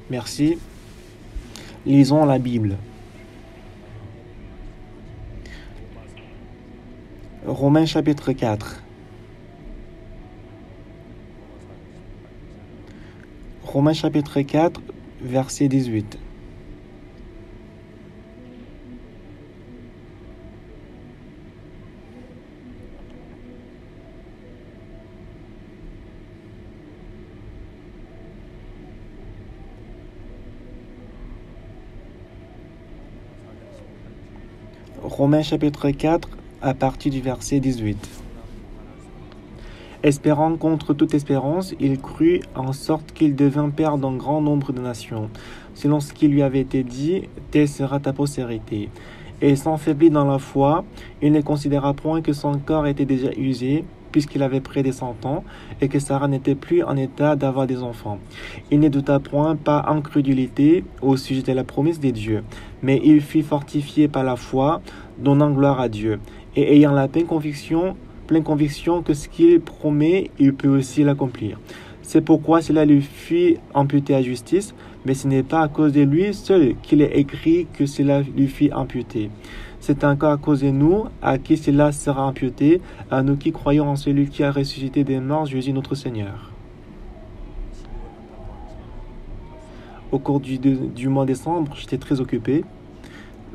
Merci. Lisons la Bible. Romains chapitre 4. Romains chapitre 4, verset 18. Romains chapitre 4, à partir du verset 18. Espérant contre toute espérance, il crut en sorte qu'il devint père d'un grand nombre de nations, selon ce qui lui avait été dit, telle sera ta postérité. Et s'enfaiblit dans la foi, il ne considéra point que son corps était déjà usé, puisqu'il avait près des 100 ans, et que Sarah n'était plus en état d'avoir des enfants. Il ne douta point par incrédulité au sujet de la promesse des dieux, mais il fut fortifié par la foi, donnant gloire à Dieu, et ayant la pleine conviction que ce qu'il promet, il peut aussi l'accomplir. C'est pourquoi cela lui fut imputé à justice, mais ce n'est pas à cause de lui seul qu'il est écrit que cela lui fut imputé. C'est encore à cause de nous, à qui cela sera imputé, à nous qui croyons en celui qui a ressuscité des morts, Jésus notre Seigneur. Au cours du mois de décembre, j'étais très occupé.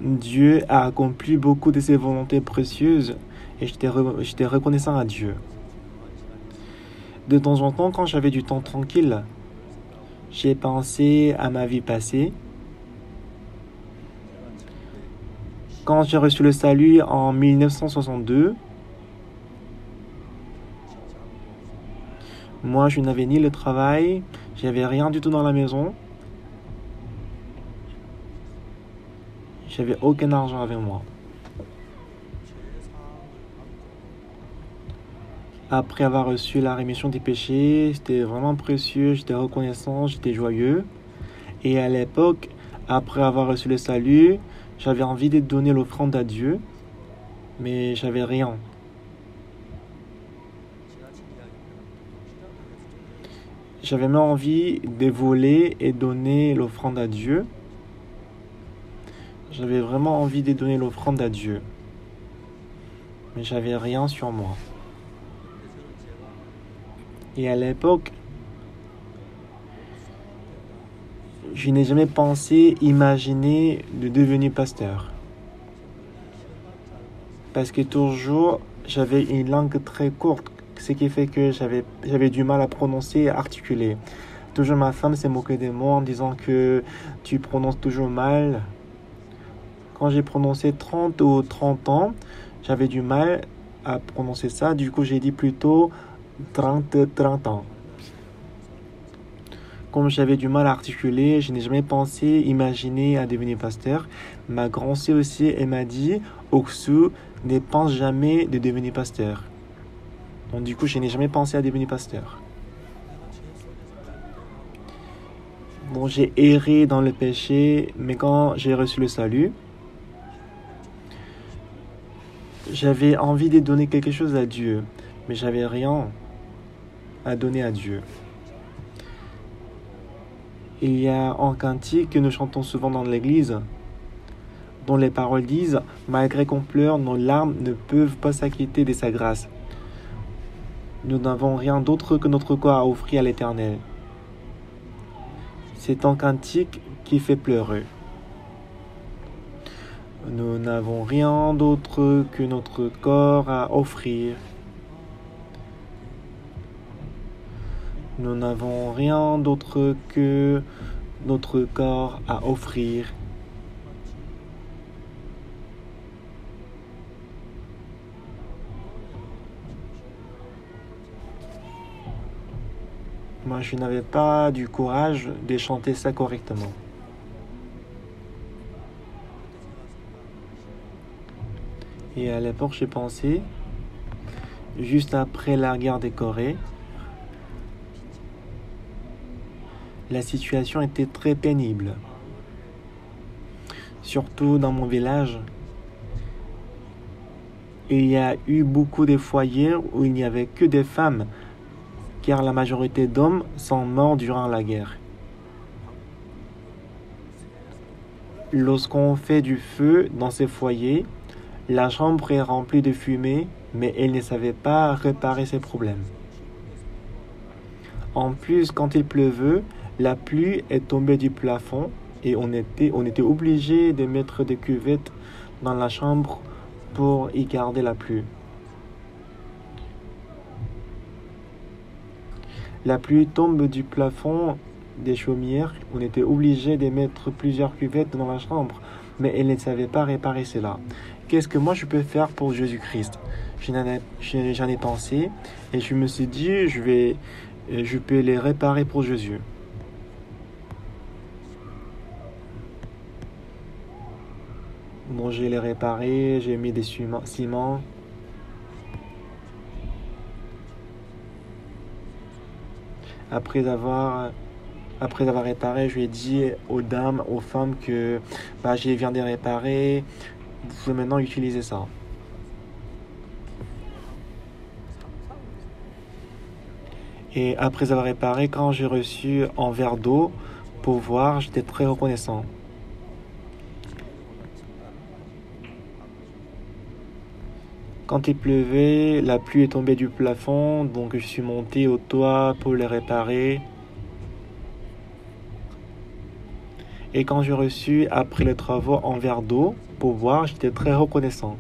Dieu a accompli beaucoup de ses volontés précieuses et j'étais reconnaissant à Dieu. De temps en temps, quand j'avais du temps tranquille, j'ai pensé à ma vie passée. Quand j'ai reçu le salut en 1962, moi je n'avais ni le travail, j'avais rien du tout dans la maison. J'avais aucun argent avec moi. Après avoir reçu la rémission des péchés, c'était vraiment précieux, j'étais reconnaissant, j'étais joyeux. Et à l'époque, après avoir reçu le salut, j'avais envie de donner l'offrande à Dieu, mais j'avais rien. J'avais même envie de voler et donner l'offrande à Dieu. J'avais vraiment envie de donner l'offrande à Dieu, mais j'avais rien sur moi. Et à l'époque, je n'ai jamais pensé, imaginé de devenir pasteur. Parce que toujours, j'avais une langue très courte, ce qui fait que j'avais du mal à prononcer et articuler. Toujours ma femme s'est moquée de moi en disant que tu prononces toujours mal. Quand j'ai prononcé 30 ou 30 ans, j'avais du mal à prononcer ça. Du coup, j'ai dit plutôt 30 ans. Comme j'avais du mal à articuler, je n'ai jamais pensé, imaginé à devenir pasteur. Ma grand-sœur aussi, elle m'a dit, Oksu, ne pense jamais de devenir pasteur. Donc du coup, je n'ai jamais pensé à devenir pasteur. Bon, j'ai erré dans le péché, mais quand j'ai reçu le salut, j'avais envie de donner quelque chose à Dieu, mais j'avais rien à donner à Dieu. Il y a un cantique que nous chantons souvent dans l'église, dont les paroles disent « Malgré qu'on pleure, nos larmes ne peuvent pas s'acquitter de sa grâce. Nous n'avons rien d'autre que notre corps à offrir à l'Éternel. » C'est un cantique qui fait pleurer. Nous n'avons rien d'autre que notre corps à offrir. Nous n'avons rien d'autre que notre corps à offrir. Moi, je n'avais pas du courage de chanter ça correctement. Et à l'époque, j'ai pensé, juste après la guerre des Corées, la situation était très pénible. Surtout dans mon village, il y a eu beaucoup de foyers où il n'y avait que des femmes, car la majorité d'hommes sont morts durant la guerre. Lorsqu'on fait du feu dans ces foyers, la chambre est remplie de fumée, mais elle ne savait pas réparer ses problèmes. En plus, quand il pleuvait, la pluie est tombée du plafond et on était obligé de mettre des cuvettes dans la chambre pour y garder la pluie. La pluie tombe du plafond des chaumières. On était obligé de mettre plusieurs cuvettes dans la chambre, mais elle ne savait pas réparer cela. Qu'est-ce que moi je peux faire pour Jésus-Christ? J'en ai pensé et je me suis dit, je peux les réparer pour Jésus. Bon, j'ai les réparés, j'ai mis des ciments. Après avoir réparé, je lui ai dit aux dames, aux femmes que je viens de les réparer. Vous pouvez maintenant utiliser ça. Et après avoir réparé, quand j'ai reçu un verre d'eau pour voir, j'étais très reconnaissant. Quand il pleuvait, la pluie est tombée du plafond, donc je suis monté au toit pour les réparer. Et quand j'ai reçu, après les travaux, un verre d'eau pour boire, j'étais très reconnaissant.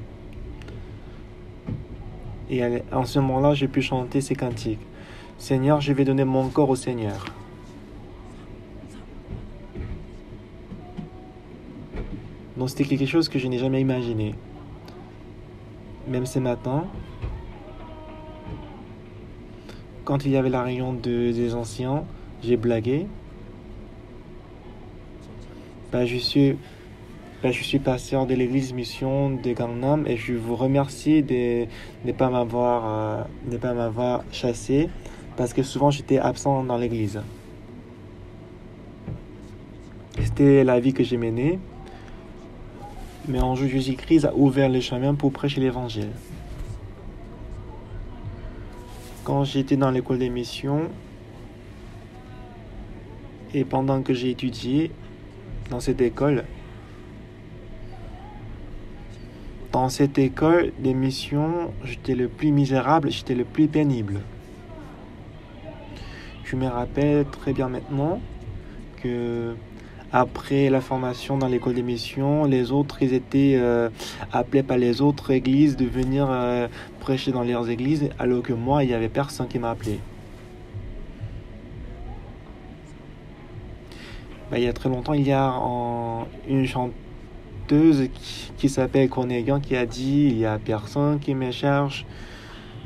Et en ce moment-là, j'ai pu chanter ces cantiques. Seigneur, je vais donner mon corps au Seigneur. Donc c'était quelque chose que je n'ai jamais imaginé. Même ce matin, quand il y avait la réunion des anciens, j'ai blagué. Je suis pasteur de l'église mission de Gangnam et je vous remercie de ne pas m'avoir chassé parce que souvent j'étais absent dans l'église. C'était la vie que j'ai menée. Mais un jour, Jésus-Christ a ouvert les chemins pour prêcher l'évangile. Quand j'étais dans l'école des missions et pendant que j'ai étudié dans cette école des missions, j'étais le plus misérable, j'étais le plus pénible. Je me rappelle très bien maintenant que après la formation dans l'école des missions, les autres, ils étaient appelés par les autres églises de venir prêcher dans leurs églises, alors que moi, il n'y avait personne qui m'a appelé. Il y a très longtemps, il y a une chanteuse qui s'appelle Cornégan qui a dit « Il n'y a personne qui me cherche ».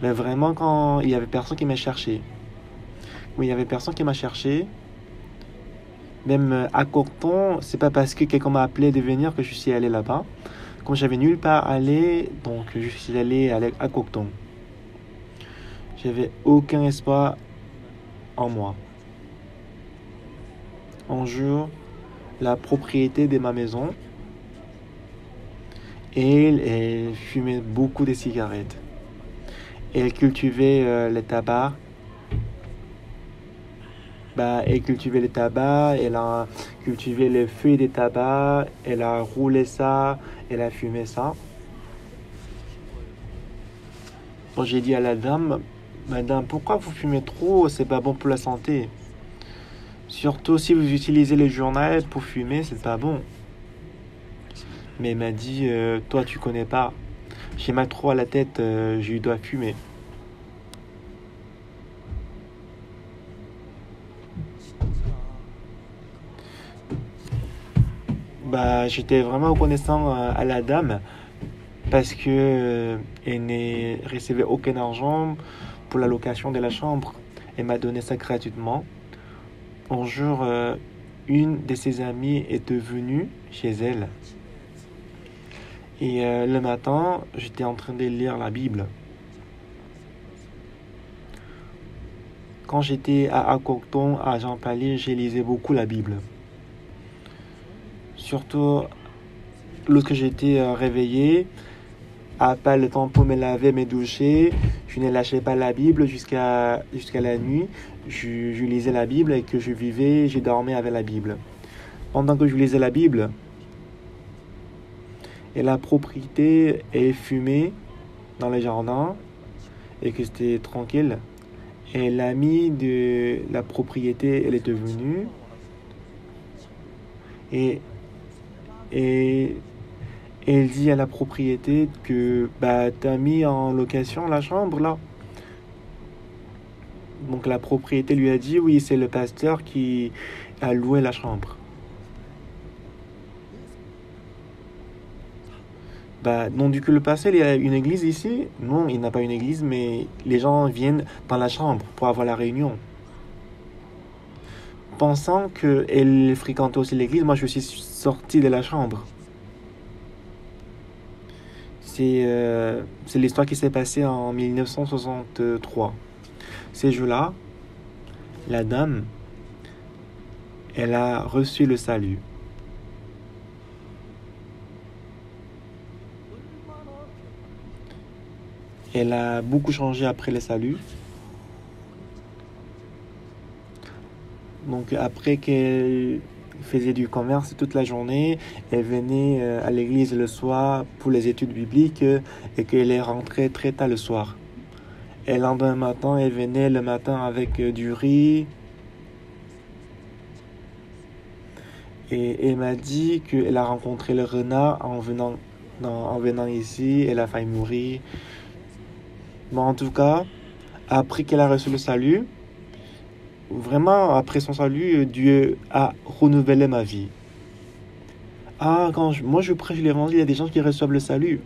Mais vraiment, quand il n'y avait personne qui m'a cherché. Oui, il n'y avait personne qui m'a cherché. Même à Cocteau, c'est pas parce que quelqu'un m'a appelé de venir que je suis allé là-bas. Comme j'avais nulle part à aller, donc je suis allé à Cocteau. J'avais aucun espoir en moi. Un jour, la propriété de ma maison, elle fumait beaucoup de cigarettes. Elle cultivait le tabac. Elle cultivait le tabac, elle a cultivé les feuilles de tabac, elle a roulé ça, elle a fumé ça. Donc j'ai dit à la dame, Madame, pourquoi vous fumez trop? C'est pas bon pour la santé. Surtout si vous utilisez le journal pour fumer, c'est pas bon. Mais elle m'a dit, toi tu connais pas. J'ai mal trop à la tête, je dois fumer. J'étais vraiment reconnaissant à la dame parce que elle ne recevait aucun argent pour la location de la chambre. Elle m'a donné ça gratuitement. Un jour, une de ses amies est venue chez elle. Et le matin, j'étais en train de lire la Bible. Quand j'étais à Cocteau, à Jean-Palais, j'ai lisé beaucoup la Bible. Surtout lorsque j'étais réveillé, à pas le temps pour me laver, me doucher, je ne lâchais pas la Bible jusqu'à la nuit. Je lisais la Bible et que je dormais avec la Bible. Pendant que je lisais la Bible, et la propriété est fumée dans le jardin et que c'était tranquille. Et l'ami de la propriété, elle est devenue et, et elle dit à la propriété que bah t'as mis en location la chambre là. Donc la propriété lui a dit oui, c'est le pasteur qui a loué la chambre. Bah non, du coup le pasteur il y a une église ici? Non, il n'a pas une église, mais les gens viennent dans la chambre pour avoir la réunion. Pensant qu'elle fréquentait aussi l'église, moi je suis sorti de la chambre. C'est l'histoire qui s'est passée en 1963. Ces jours-là, la dame, elle a reçu le salut. Elle a beaucoup changé après le salut. Donc après qu'elle faisait du commerce toute la journée, elle venait à l'église le soir pour les études bibliques et qu'elle est rentrée très tard le soir. Et le lendemain matin, elle venait le matin avec du riz. Et elle m'a dit qu'elle a rencontré le renard en venant ici. Elle a failli mourir. Mais en tout cas, après qu'elle a reçu le salut, vraiment après son salut, Dieu a renouvelé ma vie. Ah, moi je prêche l'évangile, il y a des gens qui reçoivent le salut.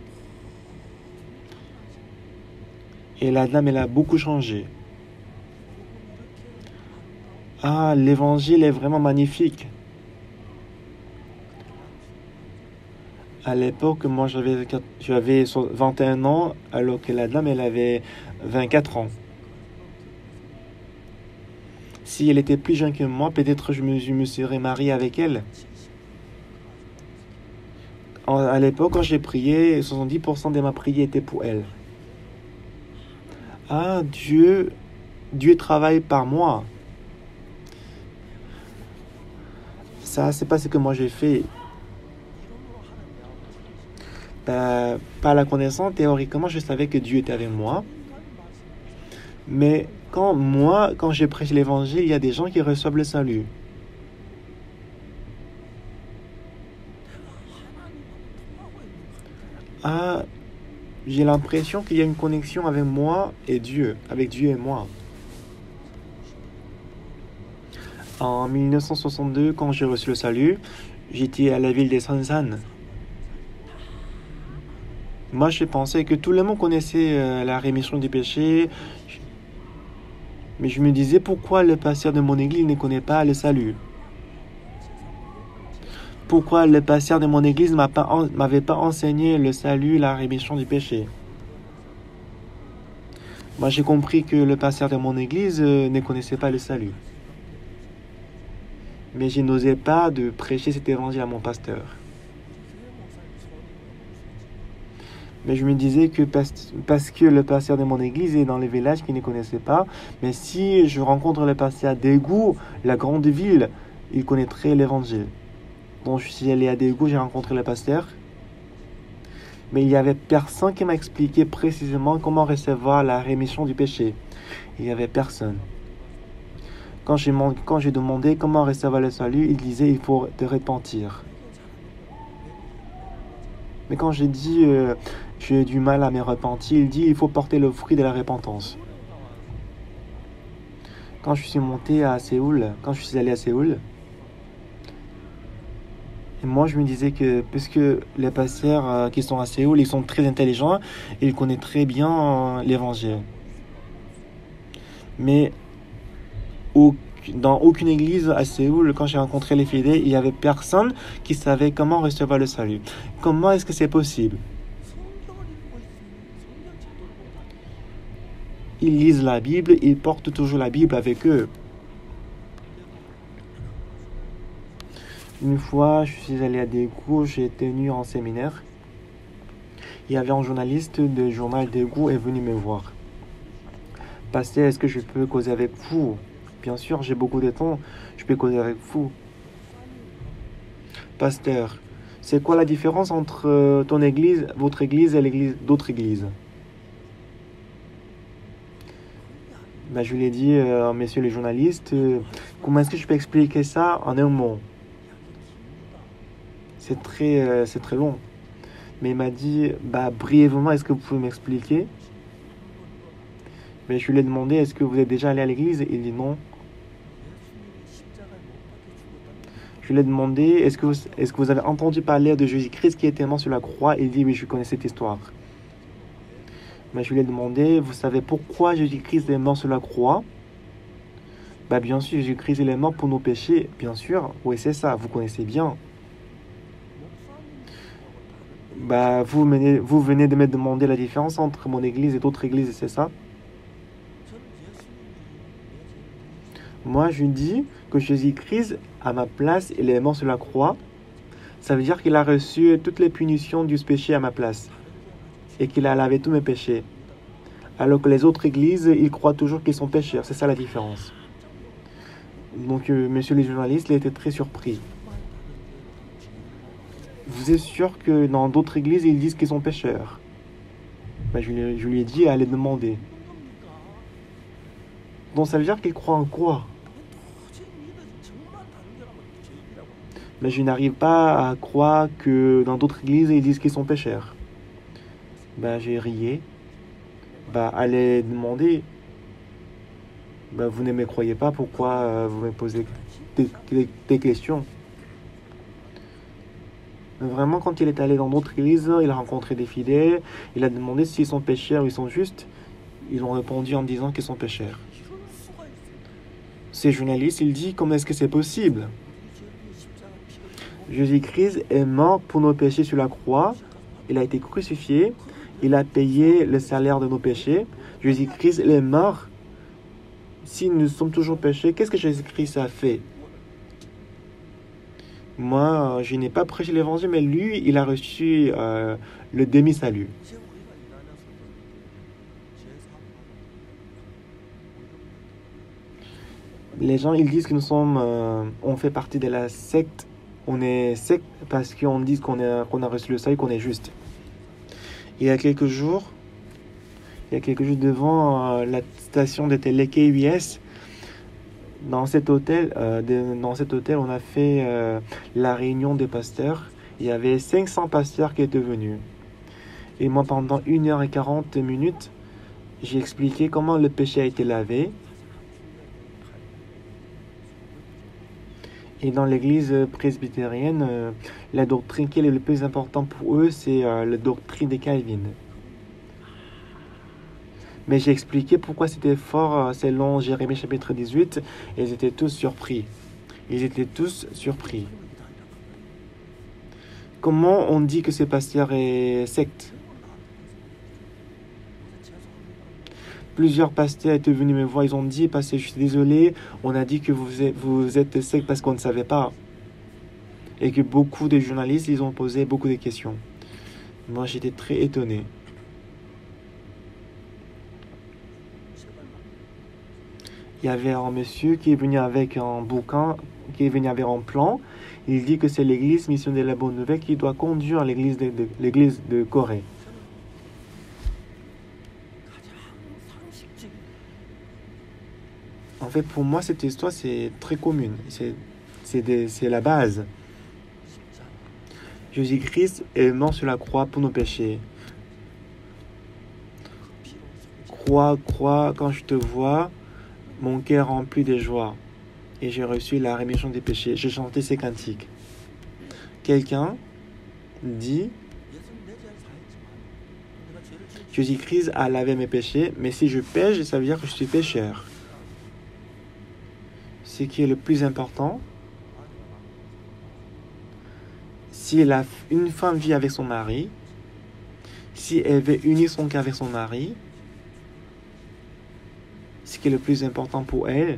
Et la dame, elle a beaucoup changé. Ah, l'évangile est vraiment magnifique. À l'époque, moi j'avais 21 ans, alors que la dame, elle avait 24 ans. Si elle était plus jeune que moi, peut-être je me serais marié avec elle. À l'époque, quand j'ai prié, 70% de ma prière était pour elle. Ah, Dieu travaille par moi. Ça, c'est pas ce que moi j'ai fait. Par la connaissance, théoriquement, je savais que Dieu était avec moi. Mais quand je prêche l'évangile, il y a des gens qui reçoivent le salut. Ah, j'ai l'impression qu'il y a une connexion avec moi et Dieu, avec Dieu et moi. En 1962, quand j'ai reçu le salut, j'étais à la ville de Sansan. Moi, je pensais que tout le monde connaissait la rémission du péché, mais je me disais pourquoi le pasteur de mon église ne connaît pas le salut? Pourquoi le pasteur de mon église m'avait pas enseigné le salut, la rémission du péché? Moi, j'ai compris que le pasteur de mon église ne connaissait pas le salut. Mais je n'osais pas de prêcher cet évangile à mon pasteur. Mais je me disais que parce que le pasteur de mon église est dans les villages qui ne connaissaient pas, mais si je rencontre le pasteur d'Égou, la grande ville, il connaîtrait l'évangile. Donc je suis allé à Dégou, j'ai rencontré le pasteur. Mais il n'y avait personne qui m'a expliqué précisément comment recevoir la rémission du péché. Il n'y avait personne. Quand j'ai demandé comment recevoir le salut, il disait il faut te repentir. Mais quand j'ai dit j'ai du mal à me repentir, il dit il faut porter le fruit de la repentance. Quand je suis monté à Séoul, quand je suis allé à Séoul, et moi je me disais que puisque les pasteurs qui sont à Séoul, ils sont très intelligents, ils connaissent très bien l'évangile. Mais dans aucune église à Séoul, quand j'ai rencontré les fidèles, il n'y avait personne qui savait comment recevoir le salut. Comment est-ce que c'est possible? Ils lisent la Bible, ils portent toujours la Bible avec eux. Une fois, je suis allé à des cours, j'ai tenu en séminaire. Il y avait un journaliste du journal d'Égou est venu me voir. Pasteur, est-ce que je peux causer avec vous? Bien sûr, j'ai beaucoup de temps, je peux causer avec vous. Pasteur, C'est quoi la différence entre ton église, votre église et l'église d'autres églises? Ben, je lui ai dit, messieurs les journalistes, comment est-ce que je peux expliquer ça en un mot? C'est très long. Mais il m'a dit, bah, brièvement, est-ce que vous pouvez m'expliquer? Mais je lui ai demandé, est-ce que vous êtes déjà allé à l'église? Il dit non. Je lui ai demandé, est-ce que vous avez entendu parler de Jésus-Christ qui était mort sur la croix? Il dit, oui, je connais cette histoire. Mais je lui ai demandé, vous savez pourquoi Jésus-Christ est mort sur la croix? Bah, bien sûr, Jésus-Christ il est mort pour nos péchés, bien sûr. Oui, c'est ça, vous connaissez bien. Bah, vous venez de me demander la différence entre mon église et d'autres églises, c'est ça? Moi, je dis que Jésus-Christ, à ma place, il est mort sur la croix. Ça veut dire qu'il a reçu toutes les punitions du péché à ma place et qu'il a lavé tous mes péchés. Alors que les autres églises, ils croient toujours qu'ils sont pécheurs. C'est ça la différence. Donc, monsieur le journaliste, il était très surpris. Vous êtes sûr que dans d'autres églises, ils disent qu'ils sont pécheurs? Ben, je lui ai dit, allez demander. Donc, ça veut dire qu'ils croient en quoi? Mais je n'arrive pas à croire que dans d'autres églises, ils disent qu'ils sont pécheurs. Ben, j'ai rié. Ben, allez demander. Ben, vous ne me croyez pas, pourquoi vous me posez des questions? Mais vraiment, quand il est allé dans d'autres églises, il a rencontré des fidèles, il a demandé s'ils sont pécheurs ou ils sont justes. Ils ont répondu en disant qu'ils sont pécheurs. Ces journalistes, il dit, comment est-ce que c'est possible? Jésus-Christ est mort pour nos péchés sur la croix. Il a été crucifié. Il a payé le salaire de nos péchés. Jésus-Christ il est mort. Si nous sommes toujours péchés, qu'est-ce que Jésus-Christ a fait? Moi, je n'ai pas prêché l'évangile, mais lui, il a reçu le demi-salut. Les gens, ils disent que nous sommes, on fait partie de la secte. On est secte parce qu'on dit qu'on a reçu le salut, qu'on est juste. Il y a quelques jours devant la station de télé KBS, dans cet hôtel, on a fait la réunion des pasteurs. Il y avait 500 pasteurs qui étaient venus. Et moi, pendant 1h40, j'ai expliqué comment le péché a été lavé. Et dans l'église presbytérienne, la doctrine qui est le plus importante pour eux, c'est la doctrine de Calvin. Mais j'ai expliqué pourquoi c'était fort selon Jérémie chapitre 18, et ils étaient tous surpris. Comment on dit que ce pasteur est secte? Plusieurs pasteurs étaient venus me voir, ils ont dit, pasteur, je suis désolé, on a dit que vous êtes secte parce qu'on ne savait pas. Et que beaucoup de journalistes, ils ont posé beaucoup de questions. Moi, j'étais très étonné. Il y avait un monsieur qui est venu avec un bouquin, qui est venu avec un plan. Il dit que c'est l'église Mission de la Bonne Nouvelle qui doit conduire l'église de Corée. En fait, pour moi, cette histoire, c'est très commune. C'est la base. Jésus-Christ est mort sur la croix pour nos péchés. Crois, quand je te vois, mon cœur rempli de joie. Et j'ai reçu la rémission des péchés. J'ai chanté ces cantiques. Quelqu'un dit, Jésus-Christ a lavé mes péchés, mais si je pêche, ça veut dire que je suis pécheur. Ce qui est le plus important, si une femme vit avec son mari, si elle veut unir son cœur avec son mari, ce qui est le plus important pour elle,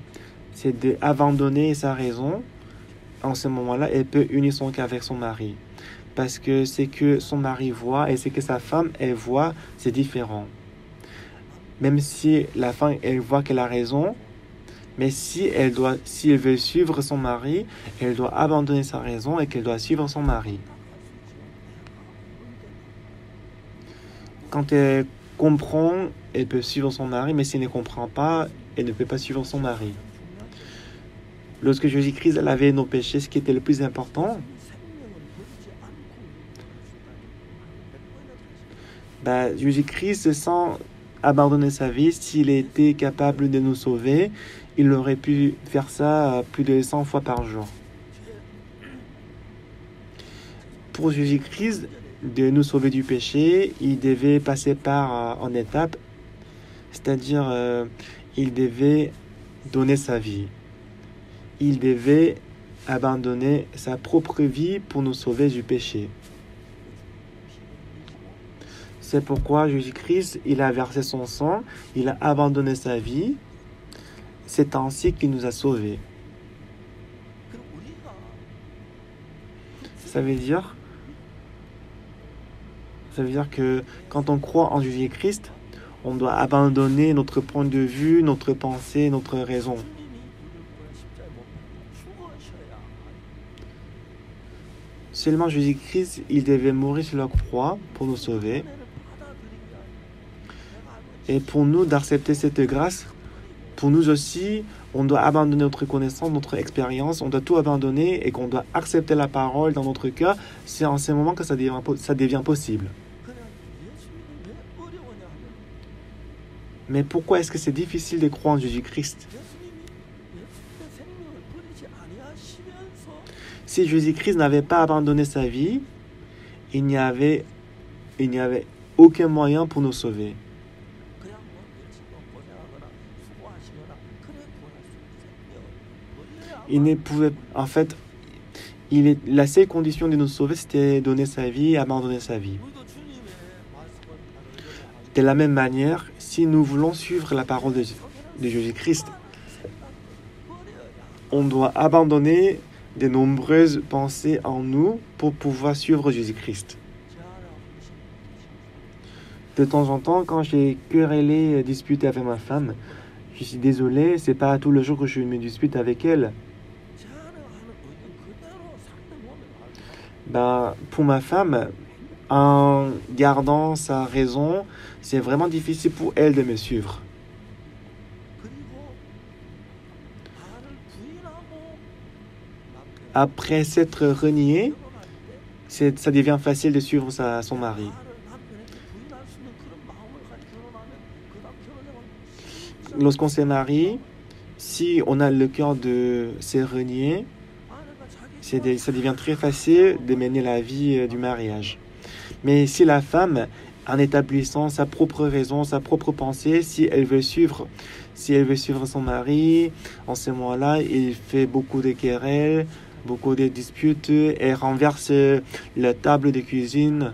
c'est d'abandonner sa raison. En ce moment-là, elle peut unir son cœur avec son mari. Parce que ce que son mari voit et ce que sa femme, elle voit, c'est différent. Même si la femme, elle voit qu'elle a raison, mais si elle veut suivre son mari, elle doit abandonner sa raison et qu'elle doit suivre son mari. Quand elle comprend, elle peut suivre son mari, mais si elle ne comprend pas, elle ne peut pas suivre son mari. Lorsque Jésus-Christ lavait nos péchés, ce qui était le plus important, Jésus-Christ, sans abandonner sa vie, s'il était capable de nous sauver, il aurait pu faire ça plus de 100 fois par jour. Pour Jésus-Christ, de nous sauver du péché, il devait passer par en étapes, c'est-à-dire il devait donner sa vie. Il devait abandonner sa propre vie pour nous sauver du péché. C'est pourquoi Jésus-Christ, il a versé son sang, il a abandonné sa vie. C'est ainsi qu'il nous a sauvés. Ça veut dire que quand on croit en Jésus-Christ, on doit abandonner notre point de vue, notre pensée, notre raison. Seulement Jésus-Christ, il devait mourir sur la croix pour nous sauver. Et pour nous d'accepter cette grâce, pour nous aussi, on doit abandonner notre connaissance, notre expérience, on doit tout abandonner et qu'on doit accepter la parole dans notre cœur. C'est en ce moment que ça devient possible. Mais pourquoi est-ce que c'est difficile de croire en Jésus-Christ? Si Jésus-Christ n'avait pas abandonné sa vie, il n'y avait aucun moyen pour nous sauver. La seule condition de nous sauver, c'était donner sa vie, abandonner sa vie. De la même manière, si nous voulons suivre la parole de Jésus-Christ, on doit abandonner de nombreuses pensées en nous pour pouvoir suivre Jésus-Christ. De temps en temps, quand j'ai querellé, disputé avec ma femme, je suis désolé, c'est pas tous les jours que je me dispute avec elle. Pour ma femme, en gardant sa raison, c'est vraiment difficile pour elle de me suivre. Après s'être renié, ça devient facile de suivre son mari. Lorsqu'on se marie, si on a le cœur de se renier, ça devient très facile de mener la vie du mariage. Mais si la femme, en établissant sa propre raison, sa propre pensée, si elle veut suivre son mari, en ce moment-là, il fait beaucoup de querelles, beaucoup de disputes, elle renverse la table de cuisine.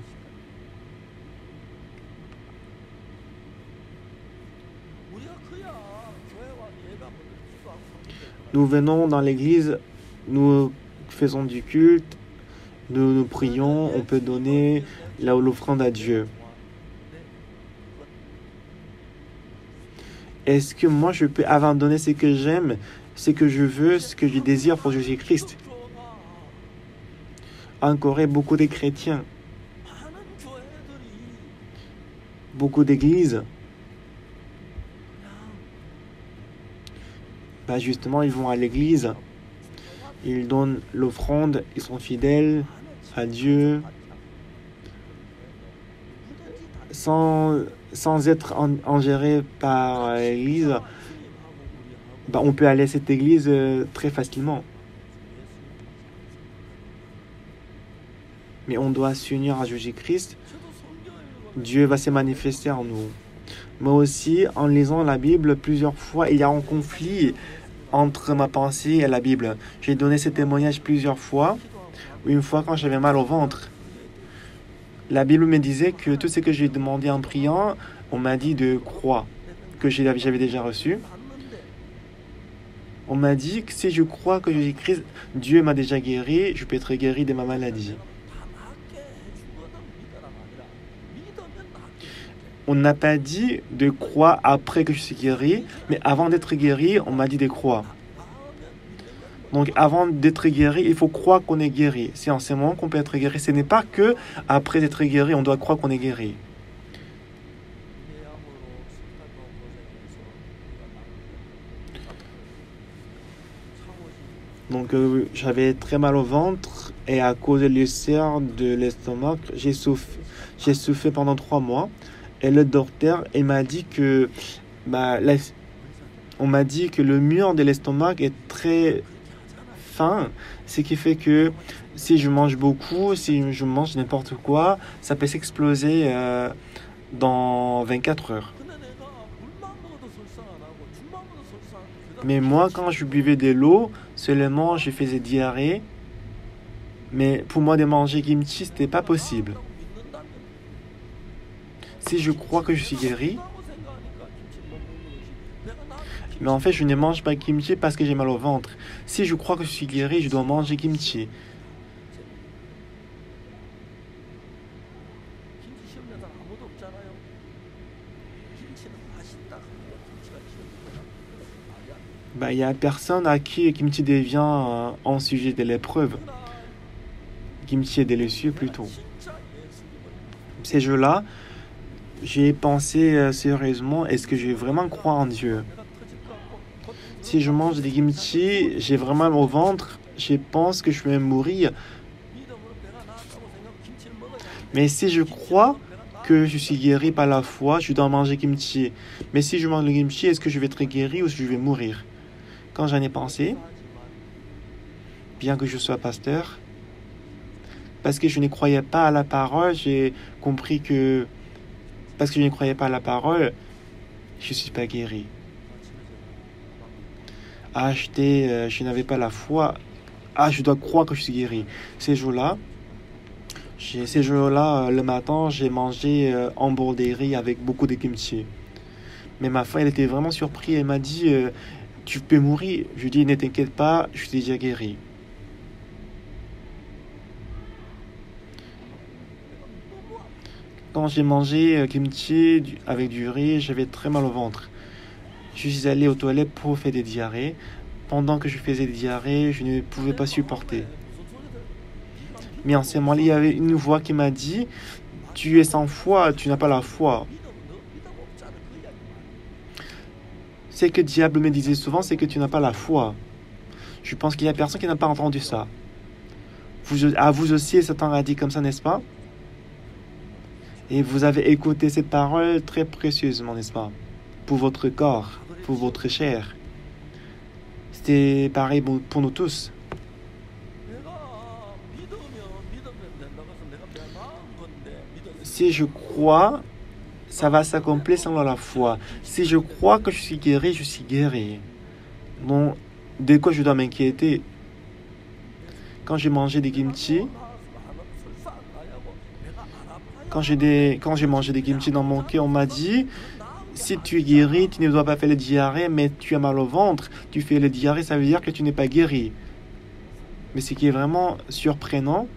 Nous venons dans l'église, nous faisons du culte, nous prions, on peut donner l'offrande à Dieu. Est-ce que moi je peux abandonner ce que j'aime, ce que je veux, ce que je désire pour Jésus-Christ? En Corée, beaucoup de chrétiens, beaucoup d'églises, justement, ils vont à l'église, ils donnent l'offrande, ils sont fidèles à Dieu, sans être engérés par l'église. On peut aller à cette église très facilement. Mais on doit s'unir à Jésus-Christ. Dieu va se manifester en nous. Moi aussi, en lisant la Bible, plusieurs fois, il y a un conflit entre ma pensée et la Bible. J'ai donné ce témoignage plusieurs fois. Une fois, quand j'avais mal au ventre, la Bible me disait que tout ce que j'ai demandé en priant, on m'a dit de croire, que j'avais déjà reçu. On m'a dit que si je crois que Jésus-Christ, Dieu m'a déjà guéri, je peux être guéri de ma maladie. On n'a pas dit de croire après que je suis guéri, mais avant d'être guéri, on m'a dit de croire. Donc avant d'être guéri, il faut croire qu'on est guéri. C'est en ce moment qu'on peut être guéri. Ce n'est pas que après d'être guéri, on doit croire qu'on est guéri. Donc j'avais très mal au ventre et à cause de l'ulcère de l'estomac, j'ai souffert pendant 3 mois. Et le docteur, il m'a dit que on m'a dit que le mur de l'estomac est très fin, ce qui fait que si je mange beaucoup, si je mange n'importe quoi, ça peut s'exploser dans 24 heures. Mais moi, quand je buvais de l'eau, seulement je faisais diarrhée. Mais pour moi, de manger kimchi, c'était pas possible. Si je crois que je suis guéri, mais en fait, je ne mange pas kimchi parce que j'ai mal au ventre. Si je crois que je suis guéri, je dois manger kimchi. Il y a personne à qui kimchi devient en sujet de l'épreuve. Kimchi est délicieux plutôt. Ces jours-là, j'ai pensé sérieusement, est-ce que je vais vraiment croire en Dieu? Si je mange des kimchi, j'ai vraiment mal au ventre, je pense que je vais mourir. Mais si je crois que je suis guéri par la foi, je dois manger kimchi. Mais si je mange le kimchi, est-ce que je vais être guéri ou je vais mourir? Quand j'en ai pensé, bien que je sois pasteur, parce que je ne croyais pas à la parole, j'ai compris que parce que je ne croyais pas à la parole, je ne suis pas guéri. Je n'avais pas la foi. Je dois croire que je suis guéri. Ces jours-là, le matin, j'ai mangé en borderie avec beaucoup de kimchi. Mais ma femme, elle était vraiment surprise. Elle m'a dit, tu peux mourir. Je lui ai dit, ne t'inquiète pas, je suis déjà guéri. Quand j'ai mangé kimchi avec du riz, j'avais très mal au ventre. Je suis allé aux toilettes pour faire des diarrhées. Pendant que je faisais des diarrhées, je ne pouvais pas supporter. Mais en ce moment-là, il y avait une voix qui m'a dit, tu es sans foi, tu n'as pas la foi. Ce que le diable me disait souvent, c'est que tu n'as pas la foi. Je pense qu'il y a personne qui n'a pas entendu ça. Vous aussi, Satan a dit comme ça, n'est-ce pas? Et vous avez écouté cette parole très précieusement, n'est-ce pas? Pour votre corps, pour votre chair. C'était pareil pour nous tous. Si je crois, ça va s'accomplir selon la foi. Si je crois que je suis guéri, je suis guéri. Donc, de quoi je dois m'inquiéter? Quand j'ai mangé des kimchi, quand j'ai mangé des kimchi dans mon cœur, on m'a dit, si tu es guéri, tu ne dois pas faire le diarrhée, mais tu as mal au ventre, tu fais le diarrhée, ça veut dire que tu n'es pas guéri. Mais ce qui est vraiment surprenant,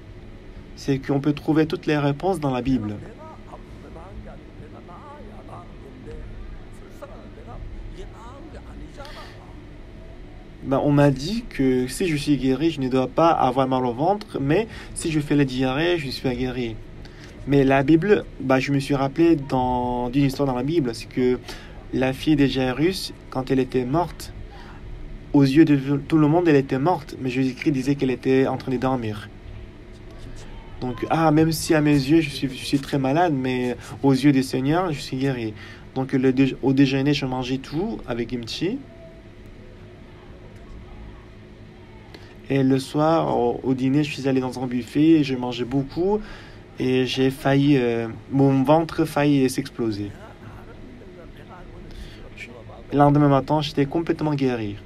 c'est qu'on peut trouver toutes les réponses dans la Bible. On m'a dit que si je suis guéri, je ne dois pas avoir mal au ventre, mais si je fais le diarrhée, je suis guéri. Mais la Bible, je me suis rappelé d'une histoire dans la Bible, c'est que la fille de Jairus, quand elle était morte, aux yeux de tout le monde, elle était morte, mais Jésus-Christ disait qu'elle était en train de dormir. Donc, même si à mes yeux, je suis très malade, mais aux yeux du Seigneur, je suis guéri. Donc, au déjeuner, je mangeais tout avec kimchi. Et le soir, au dîner, je suis allé dans un buffet et je mangeais beaucoup. Et j'ai failli, mon ventre failli s'exploser. Le lendemain matin, j'étais complètement guéri.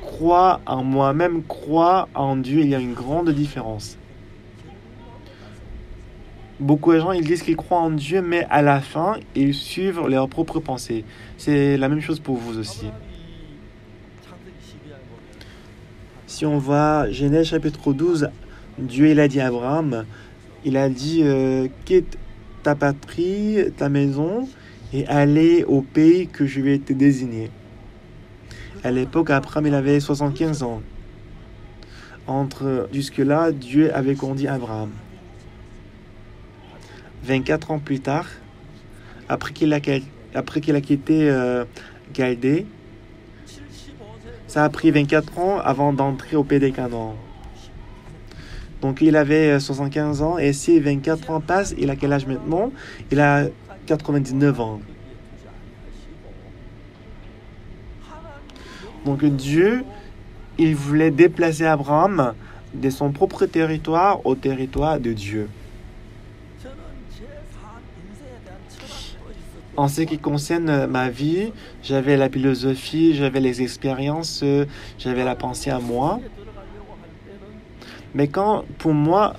Crois en moi-même, crois en Dieu, il y a une grande différence. Beaucoup de gens, ils disent qu'ils croient en Dieu, mais à la fin, ils suivent leurs propres pensées. C'est la même chose pour vous aussi. Si on va Genèse chapitre 12, Dieu, il a dit à Abraham, il a dit, quitte ta patrie, ta maison, et allez au pays que je vais te désigner. À l'époque, Abraham, il avait 75 ans. Jusque-là, Dieu avait conduit Abraham. 24 ans plus tard, après qu'il a quitté Chaldée, Ça a pris 24 ans avant d'entrer au pays des Canaan. Donc il avait 75 ans et si 24 ans passent, il a quel âge maintenant? Il a 99 ans. Donc Dieu, il voulait déplacer Abraham de son propre territoire au territoire de Dieu. En ce qui concerne ma vie, j'avais la philosophie, j'avais les expériences, j'avais la pensée à moi. Mais pour moi,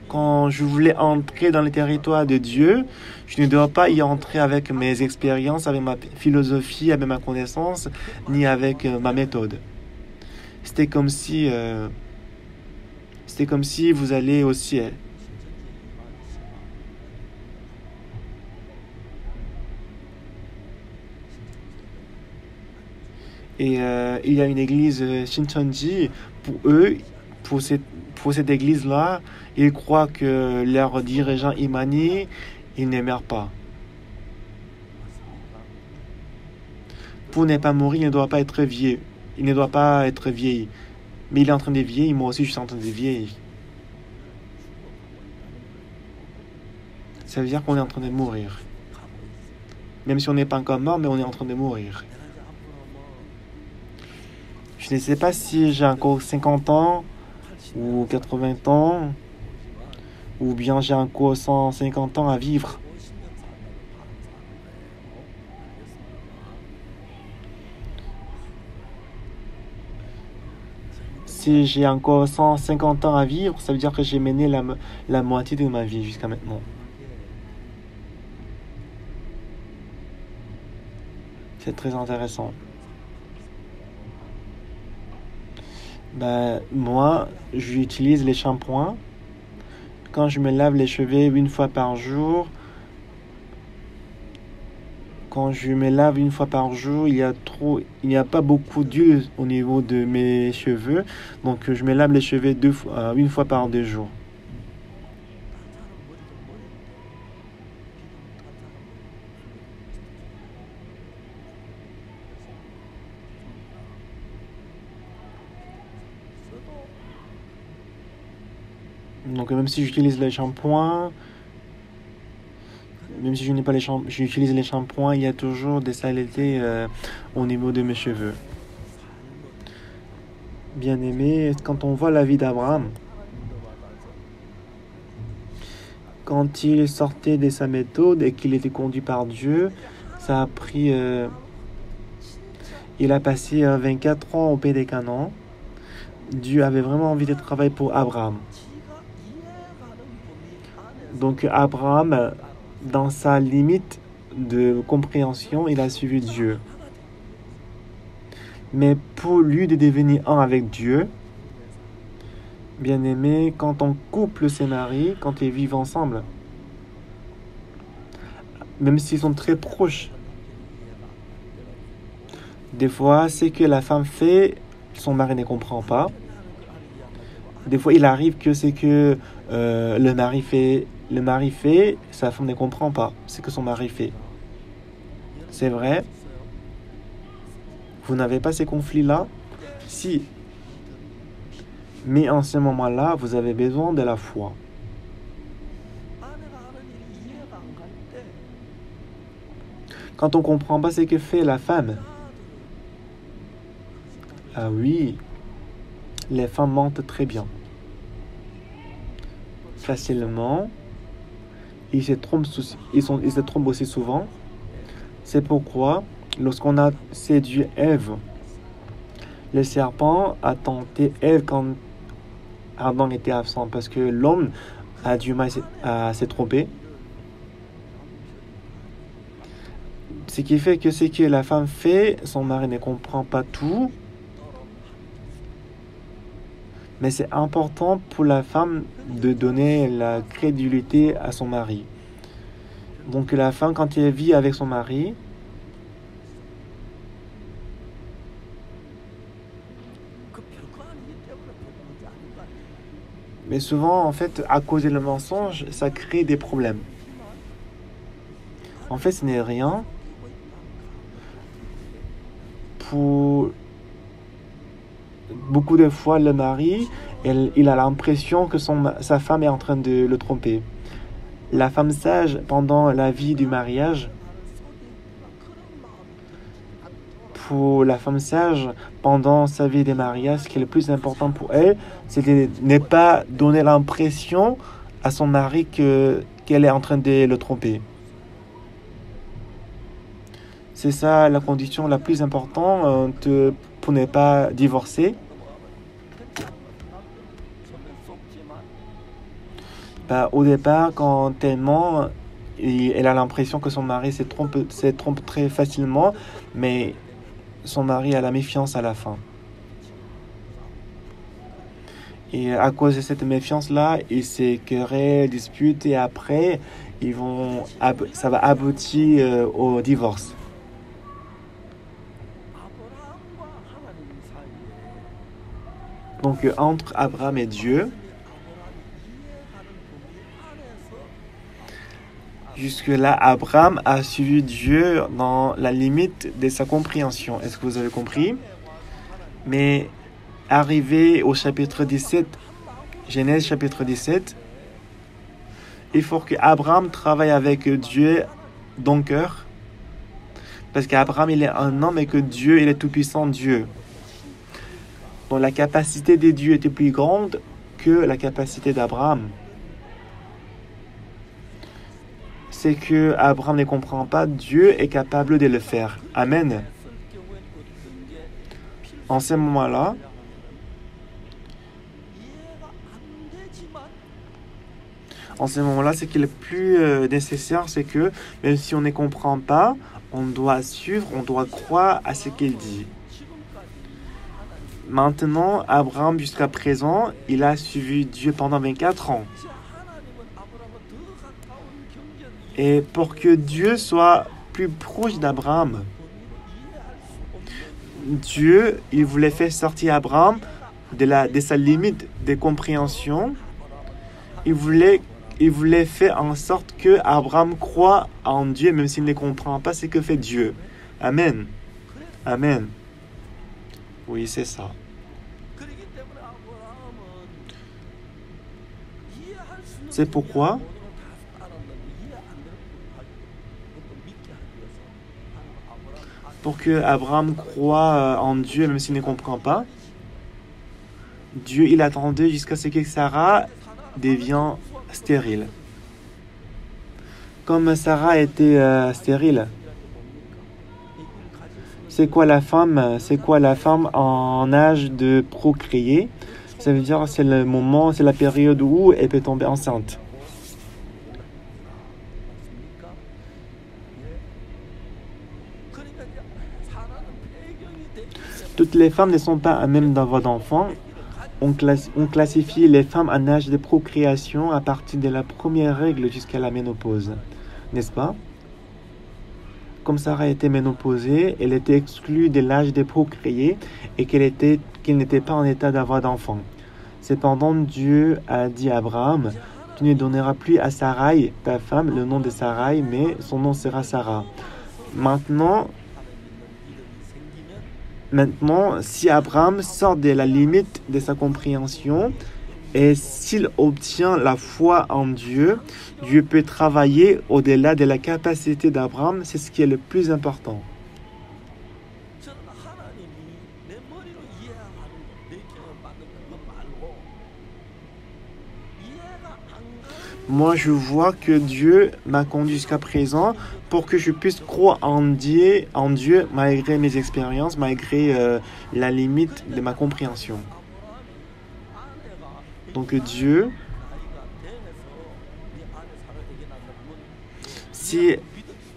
quand je voulais entrer dans le territoire de Dieu, je ne dois pas y entrer avec mes expériences, avec ma philosophie, avec ma connaissance, ni avec ma méthode. C'était comme si vous allez au ciel. Et il y a une église Shincheonji. Pour eux, pour cette église-là, ils croient que leur dirigeant Imani, il ne meurt pas. Pour ne pas mourir, il ne doit pas être vieux. Il ne doit pas être vieilli. Mais il est en train de vieillir, moi aussi je suis en train de vieillir. Ça veut dire qu'on est en train de mourir. Même si on n'est pas encore mort, mais on est en train de mourir. Je ne sais pas si j'ai encore 50 ans ou 80 ans ou bien j'ai encore 150 ans à vivre. Si j'ai encore 150 ans à vivre, ça veut dire que j'ai mené la moitié de ma vie jusqu'à maintenant. C'est très intéressant. Moi, j'utilise les shampoings. Quand je me lave les cheveux une fois par jour, il n'y a pas beaucoup d'huile au niveau de mes cheveux. Donc, je me lave les cheveux une fois par 2 jours. Donc, même si j'utilise les shampoings, même si je n'ai pas j'utilise les shampoings, il y a toujours des saletés au niveau de mes cheveux. Bien aimé, quand on voit la vie d'Abraham, quand il sortait de sa méthode et qu'il était conduit par Dieu, ça a pris... il a passé 24 ans au pays des Canaan. Dieu avait vraiment envie de travailler pour Abraham. Donc Abraham, dans sa limite de compréhension, il a suivi Dieu. Mais pour lui de devenir un avec Dieu, bien aimé, quand un couple se marie, quand ils vivent ensemble, même s'ils sont très proches, des fois, ce que la femme fait, son mari ne comprend pas. Des fois, il arrive que c'est que le mari fait, sa femme ne comprend pas ce que son mari fait. C'est vrai. Vous n'avez pas ces conflits-là? Si. Mais en ce moment-là, vous avez besoin de la foi. Quand on ne comprend pas ce que fait la femme, ah oui, les femmes mentent très bien. Facilement. Ils se trompent aussi souvent. C'est pourquoi, lorsqu'on a séduit Ève, le serpent a tenté Ève quand Adam était absent, parce que l'homme a du mal à se tromper. Ce qui fait que ce que la femme fait, son mari ne comprend pas tout. Mais c'est important pour la femme de donner la crédulité à son mari. Donc la femme, quand elle vit avec son mari, mais souvent, en fait, à cause du mensonge, ça crée des problèmes. En fait, ce n'est rien. beaucoup de fois, le mari, il a l'impression que sa femme est en train de le tromper. La femme sage, pendant la vie du mariage, pour la femme sage, pendant sa vie de mariage, ce qui est le plus important pour elle, c'est de ne pas donner l'impression à son mari qu'elle est en train de le tromper. C'est ça la condition la plus importante pour ne pas divorcer. Au départ, quand tellement, elle a l'impression que son mari se trompe très facilement, mais son mari a la méfiance à la fin. Et à cause de cette méfiance-là, ils se querellent, disputent, et après, ça va aboutir au divorce. Donc, entre Abraham et Dieu, jusque-là, Abraham a suivi Dieu dans la limite de sa compréhension. Est-ce que vous avez compris? Mais arrivé au chapitre 17, Genèse chapitre 17, il faut que Abraham travaille avec Dieu dans le cœur. Parce qu'Abraham, il est un homme et que Dieu, il est tout-puissant Dieu. Donc la capacité de Dieu était plus grande que la capacité d'Abraham. C'est que Abraham ne comprend pas, Dieu est capable de le faire. Amen. En ce moment-là, ce qui est le plus nécessaire, c'est que même si on ne comprend pas, on doit suivre, on doit croire à ce qu'il dit. Maintenant, Abraham, jusqu'à présent, il a suivi Dieu pendant 24 ans. Et pour que Dieu soit plus proche d'Abraham, Dieu, il voulait faire sortir Abraham de sa limite de compréhension. Il voulait faire en sorte que Abraham croit en Dieu, même s'il ne comprend pas ce que fait Dieu. Amen. Amen. Oui, c'est ça. C'est pourquoi pour que Abraham croit en Dieu, même s'il ne comprend pas, Dieu, il attendait jusqu'à ce que Sarah devienne stérile. Comme Sarah était stérile, c'est quoi la femme en âge de procréer? Ça veut dire c'est le moment, c'est la période où elle peut tomber enceinte. Toutes les femmes ne sont pas à même d'avoir d'enfants. On classifie les femmes en âge de procréation à partir de la première règle jusqu'à la ménopause, n'est-ce pas? Comme Sarah était ménopausée, elle était exclue de l'âge de procréer et qu'elle n'était pas en état d'avoir d'enfants. Cependant, Dieu a dit à Abraham, « Tu ne donneras plus à Sarai, ta femme, le nom de Sarai, mais son nom sera Sarah. » Maintenant, si Abraham sort de la limite de sa compréhension et s'il obtient la foi en Dieu, Dieu peut travailler au-delà de la capacité d'Abraham. C'est ce qui est le plus important. Moi, je vois que Dieu m'a conduit jusqu'à présent pour que je puisse croire en Dieu malgré mes expériences, malgré la limite de ma compréhension. Donc Dieu, si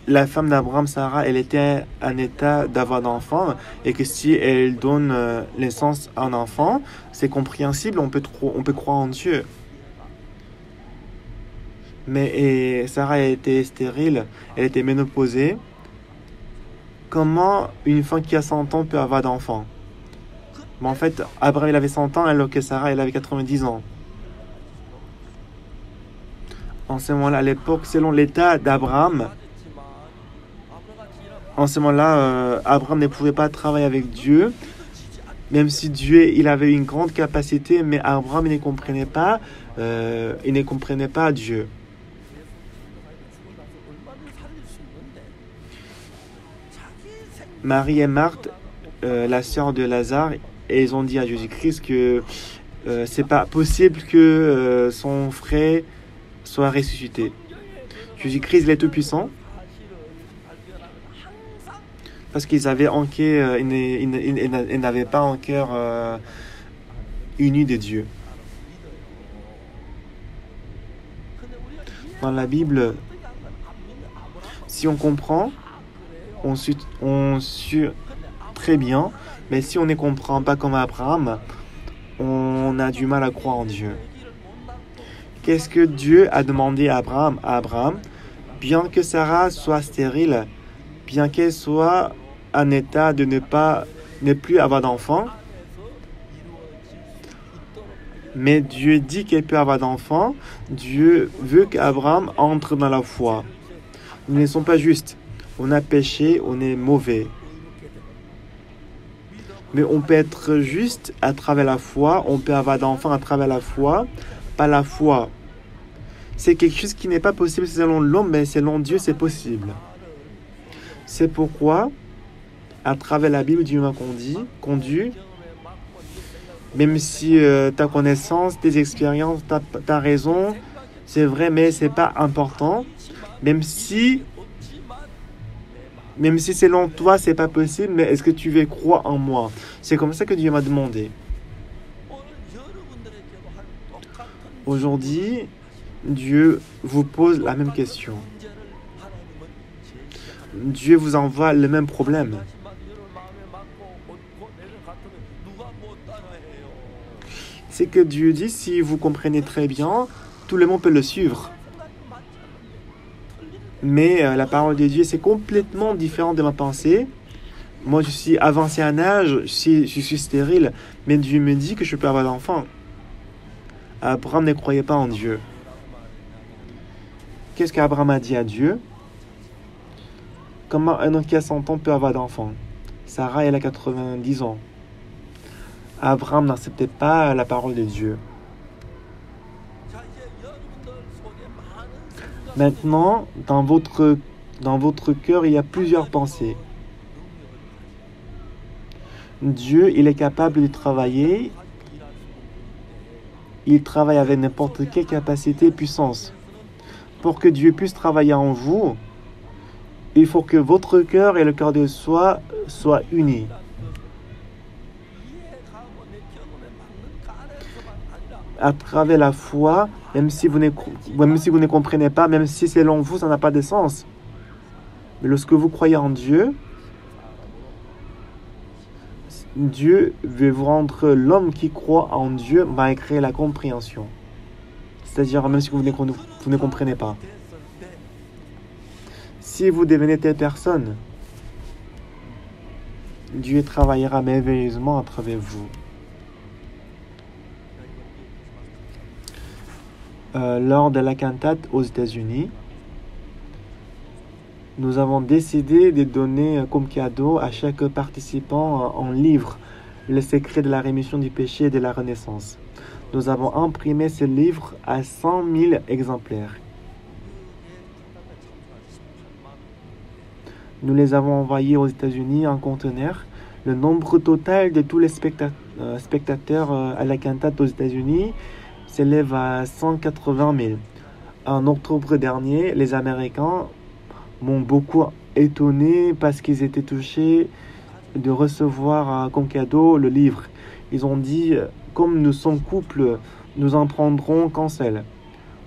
la femme d'Abraham, Sarah, elle était en état d'avoir d'enfant et que si elle donne naissance à un enfant, c'est compréhensible, on peut croire en Dieu. Mais Sarah était stérile, elle était ménopausée. Comment une femme qui a 100 ans peut avoir d'enfants? Mais en fait, Abraham il avait 100 ans alors que Sarah elle avait 90 ans. En ce moment-là, à l'époque, selon l'état d'Abraham, en ce moment-là, Abraham ne pouvait pas travailler avec Dieu Même si Dieu, il avait une grande capacité, mais Abraham, il ne comprenait pas Dieu. Marie et Marthe, la sœur de Lazare, ils ont dit à Jésus-Christ que c'est pas possible que son frère soit ressuscité. Jésus-Christ, il est tout puissant. Parce qu'ils avaient en cœur, ils n'avaient pas en cœur uni de Dieu. Dans la Bible, si on comprend, on suit très bien, mais si on ne comprend pas comme Abraham, on a du mal à croire en Dieu. Qu'est-ce que Dieu a demandé à Abraham, bien que Sarah soit stérile, bien qu'elle soit en état de ne plus avoir d'enfant, mais Dieu dit qu'elle peut avoir d'enfants. Dieu veut qu'Abraham entre dans la foi. Nous ne sommes pas justes. On a péché, on est mauvais. Mais on peut être juste à travers la foi. On peut avoir d'enfants à travers la foi. Pas la foi. C'est quelque chose qui n'est pas possible selon l'homme, mais selon Dieu, c'est possible. C'est pourquoi, à travers la Bible, Dieu m'a conduit. Même si ta connaissance, tes expériences, ta raison, c'est vrai, mais c'est pas important. Même si selon toi, c'est pas possible, mais est-ce que tu veux croire en moi? C'est comme ça que Dieu m'a demandé. Aujourd'hui, Dieu vous pose la même question. Dieu vous envoie le même problème. C'est que Dieu dit, si vous comprenez très bien, tout le monde peut le suivre. Mais la parole de Dieu, c'est complètement différent de ma pensée. Moi, je suis avancé en âge, je suis stérile, mais Dieu me dit que je peux avoir d'enfants. Abraham ne croyait pas en Dieu. Qu'est-ce qu'Abraham a dit à Dieu? Comment un homme qui a 100 ans peut avoir d'enfants? Sarah, elle a 90 ans. Abraham n'acceptait pas la parole de Dieu. Maintenant, dans votre cœur, il y a plusieurs pensées. Dieu, il est capable de travailler. Il travaille avec n'importe quelle capacité et puissance. Pour que Dieu puisse travailler en vous, il faut que votre cœur et le cœur de soi soient unis. À travers la foi, même si vous ne comprenez pas, même si selon vous, ça n'a pas de sens. Mais lorsque vous croyez en Dieu, Dieu veut vous rendre l'homme qui croit en Dieu malgré la compréhension. C'est-à-dire même si vous ne comprenez pas. Si vous devenez telle personne, Dieu travaillera merveilleusement à travers vous. Lors de la cantate aux États-Unis, nous avons décidé de donner comme cadeau à chaque participant un livre, Le secret de la rémission du péché et de la renaissance. Nous avons imprimé ce livre à 100 000 exemplaires. Nous les avons envoyés aux États-Unis en conteneur. Le nombre total de tous les spectateurs à la cantate aux États-Unis s'élève à 180 000. En octobre dernier, les Américains m'ont beaucoup étonné parce qu'ils étaient touchés de recevoir comme cadeau le livre. Ils ont dit, comme nous sommes couple, nous en prendrons qu'un seul.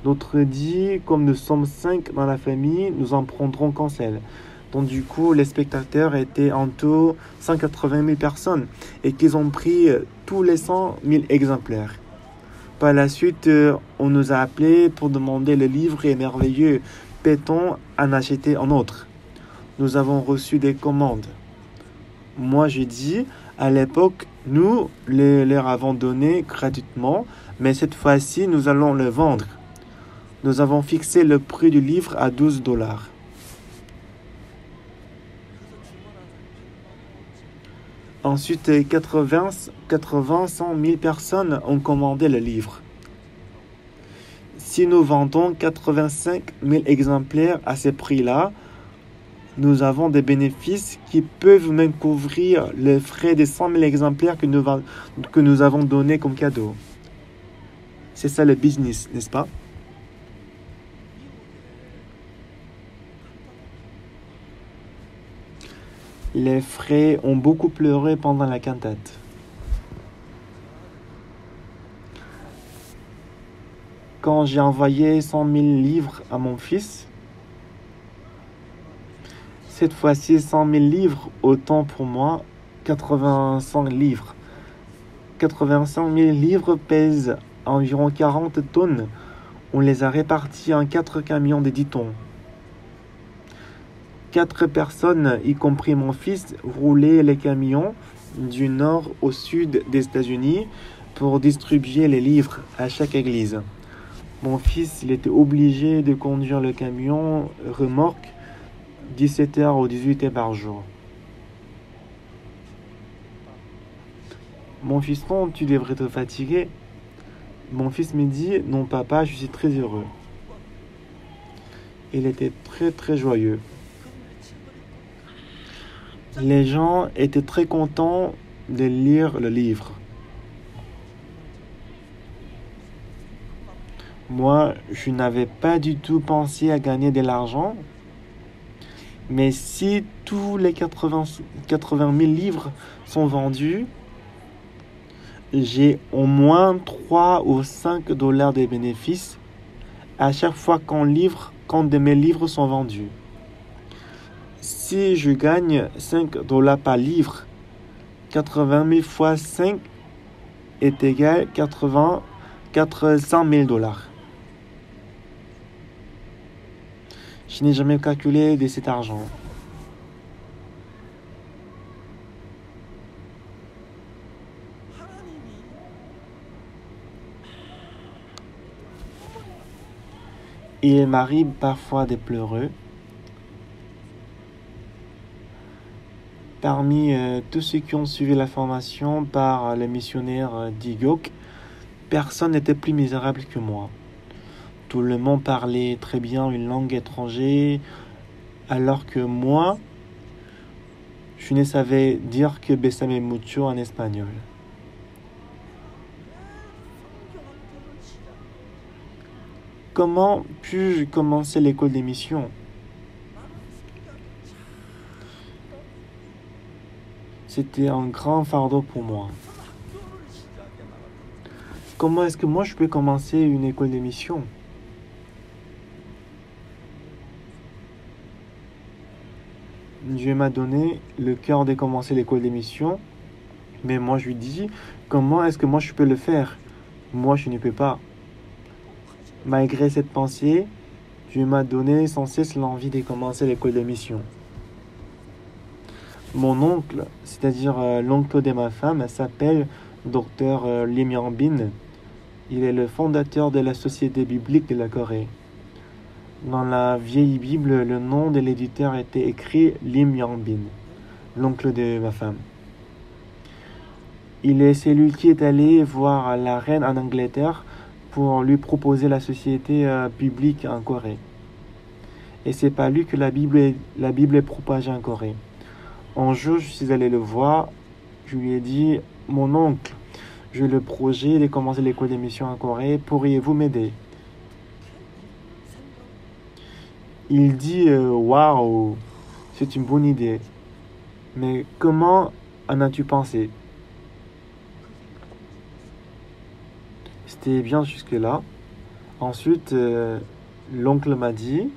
D'autres dit, comme nous sommes 5 dans la famille, nous en prendrons qu'un seul. Donc du coup, les spectateurs étaient en tout 180 000 personnes et qu'ils ont pris tous les 100 000 exemplaires. Par la suite, on nous a appelés pour demander le livre est merveilleux. Peut-on en acheter un autre? Nous avons reçu des commandes. Moi, j'ai dit, à l'époque, nous leur avons donné gratuitement, mais cette fois-ci, nous allons le vendre. Nous avons fixé le prix du livre à $12. Ensuite, 100 000 personnes ont commandé le livre. Si nous vendons 85 000 exemplaires à ce prix-là, nous avons des bénéfices qui peuvent même couvrir les frais des 100 000 exemplaires que nous avons donnés comme cadeau. C'est ça le business, n'est-ce pas? Les frères ont beaucoup pleuré pendant la cantate. Quand j'ai envoyé 100 000 livres à mon fils, cette fois-ci 100 000 livres, autant pour moi, 85 livres. 85 000 livres pèsent environ 40 tonnes. On les a répartis en 4 camions de 10 tonnes. 4 personnes, y compris mon fils, roulaient les camions du nord au sud des États-Unis pour distribuer les livres à chaque église. Mon fils, il était obligé de conduire le camion remorque 17 heures ou 18 heures par jour. Mon fiston, tu devrais te fatiguer. Mon fils me dit, non papa, je suis très heureux. Il était très très joyeux. Les gens étaient très contents de lire le livre. Moi, je n'avais pas du tout pensé à gagner de l'argent. Mais si tous les 80 000 livres sont vendus, j'ai au moins 3 ou 5 dollars de bénéfices à chaque fois qu'un de mes livres sont vendus. Si je gagne 5 dollars par livre, 80 000 fois 5 est égal à 400 000 dollars. Je n'ai jamais calculé de cet argent. Il m'arrive parfois de pleurer. Parmi tous ceux qui ont suivi la formation par le missionnaire d'Igok, personne n'était plus misérable que moi. Tout le monde parlait très bien une langue étrangère, alors que moi, je ne savais dire que Bésame mucho en espagnol. Comment puis-je commencer l'école des missions? C'était un grand fardeau pour moi. Comment est-ce que moi je peux commencer une école des missions? Dieu m'a donné le cœur de commencer l'école des missions, mais moi je lui dis, comment est-ce que moi je peux le faire? Moi je ne peux pas. Malgré cette pensée, Dieu m'a donné sans cesse l'envie de commencer l'école des missions. Mon oncle, c'est-à-dire l'oncle de ma femme, s'appelle Dr Lim Yang-bin. Il est le fondateur de la Société biblique de la Corée. Dans la vieille Bible, le nom de l'éditeur était écrit Lim Yang-bin, l'oncle de ma femme. Il est celui qui est allé voir la reine en Angleterre pour lui proposer la société biblique en Corée. Et c'est par lui que la Bible est propagée en Corée. Un jour, je suis allé le voir. Je lui ai dit, mon oncle, j'ai le projet de commencer l'école des missions en Corée. Pourriez-vous m'aider? Il dit, waouh, c'est une bonne idée. Mais comment en as-tu pensé? C'était bien jusque-là. Ensuite, l'oncle m'a dit,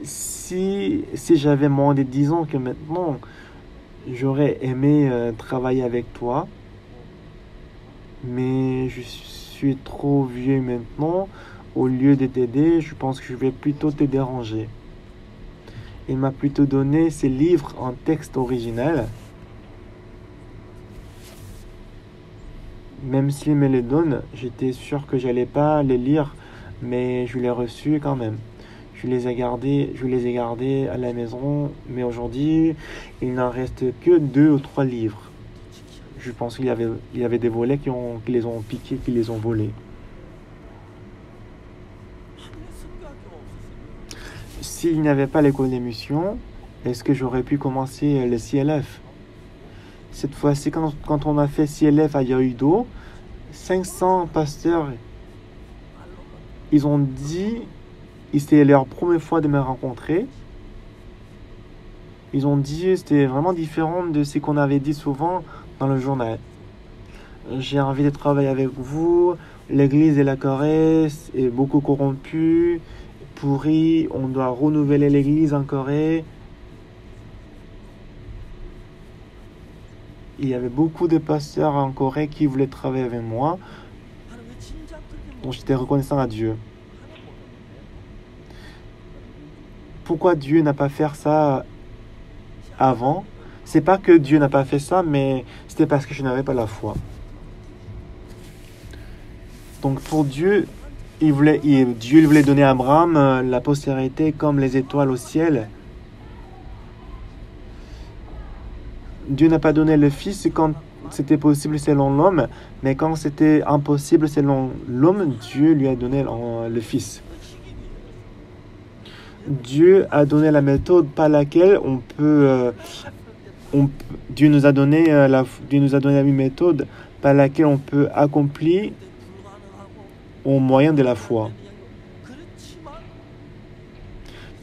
si j'avais moins de 10 ans que maintenant, j'aurais aimé travailler avec toi, mais je suis trop vieux maintenant. Au lieu de t'aider, je pense que je vais plutôt te déranger. Il m'a plutôt donné ses livres en texte original. Même s'il me les donne, j'étais sûr que j'allais pas les lire, mais je l'ai reçu quand même. Je je les ai gardés à la maison, mais aujourd'hui, il n'en reste que 2 ou 3 livres. Je pense il y avait des volets qui les ont piqués, qui les ont volés. S'il n'y avait pas l'école d'émission, est-ce que j'aurais pu commencer le CLF? Cette fois-ci, quand on a fait CLF à Yoido, 500 pasteurs, ils ont dit, c'était leur première fois de me rencontrer. Ils ont dit, c'était vraiment différent de ce qu'on avait dit souvent dans le journal. J'ai envie de travailler avec vous. L'église de la Corée est beaucoup corrompue, pourrie. On doit renouveler l'église en Corée. Il y avait beaucoup de pasteurs en Corée qui voulaient travailler avec moi. Donc j'étais reconnaissant à Dieu. Pourquoi Dieu n'a pas fait ça avant? C'est pas que Dieu n'a pas fait ça, mais c'était parce que je n'avais pas la foi. Donc pour Dieu, Dieu voulait donner à Abraham la postérité comme les étoiles au ciel. Dieu n'a pas donné le Fils quand c'était possible selon l'homme, mais quand c'était impossible selon l'homme, Dieu lui a donné le Fils. Dieu a donné la méthode par laquelle Dieu nous a donné la méthode par laquelle on peut accomplir au moyen de la foi.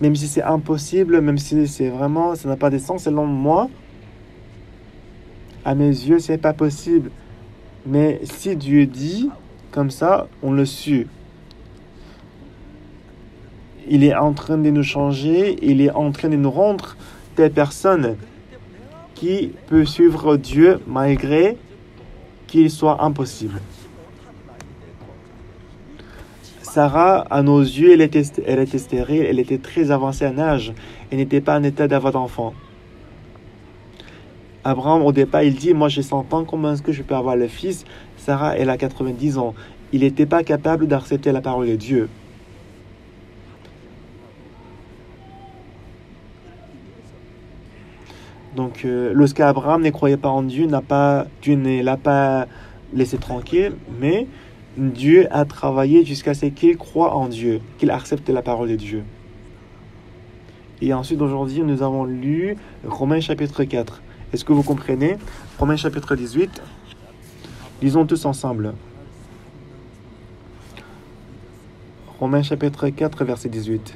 Même si c'est impossible, même si ça n'a pas de sens selon moi, à mes yeux, c'est pas possible. Mais si Dieu dit comme ça, on le suit. Il est en train de nous changer, il est en train de nous rendre des personnes qui peuvent suivre Dieu malgré qu'il soit impossible. Sarah, à nos yeux, elle était stérile, elle était très avancée en âge, elle n'était pas en état d'avoir d'enfant. Abraham, au départ, il dit, moi j'ai 100 ans, comment est-ce que je peux avoir le fils? Sarah, elle a 90 ans. Il n'était pas capable d'accepter la parole de Dieu. Donc, lorsqu'Abraham ne croyait pas en Dieu, Dieu ne l'a pas laissé tranquille, mais Dieu a travaillé jusqu'à ce qu'il croie en Dieu, qu'il accepte la parole de Dieu. Et ensuite, aujourd'hui, nous avons lu Romains chapitre 4. Est-ce que vous comprenez? Romains chapitre 18. Lisons tous ensemble. Romains chapitre 4, verset 18.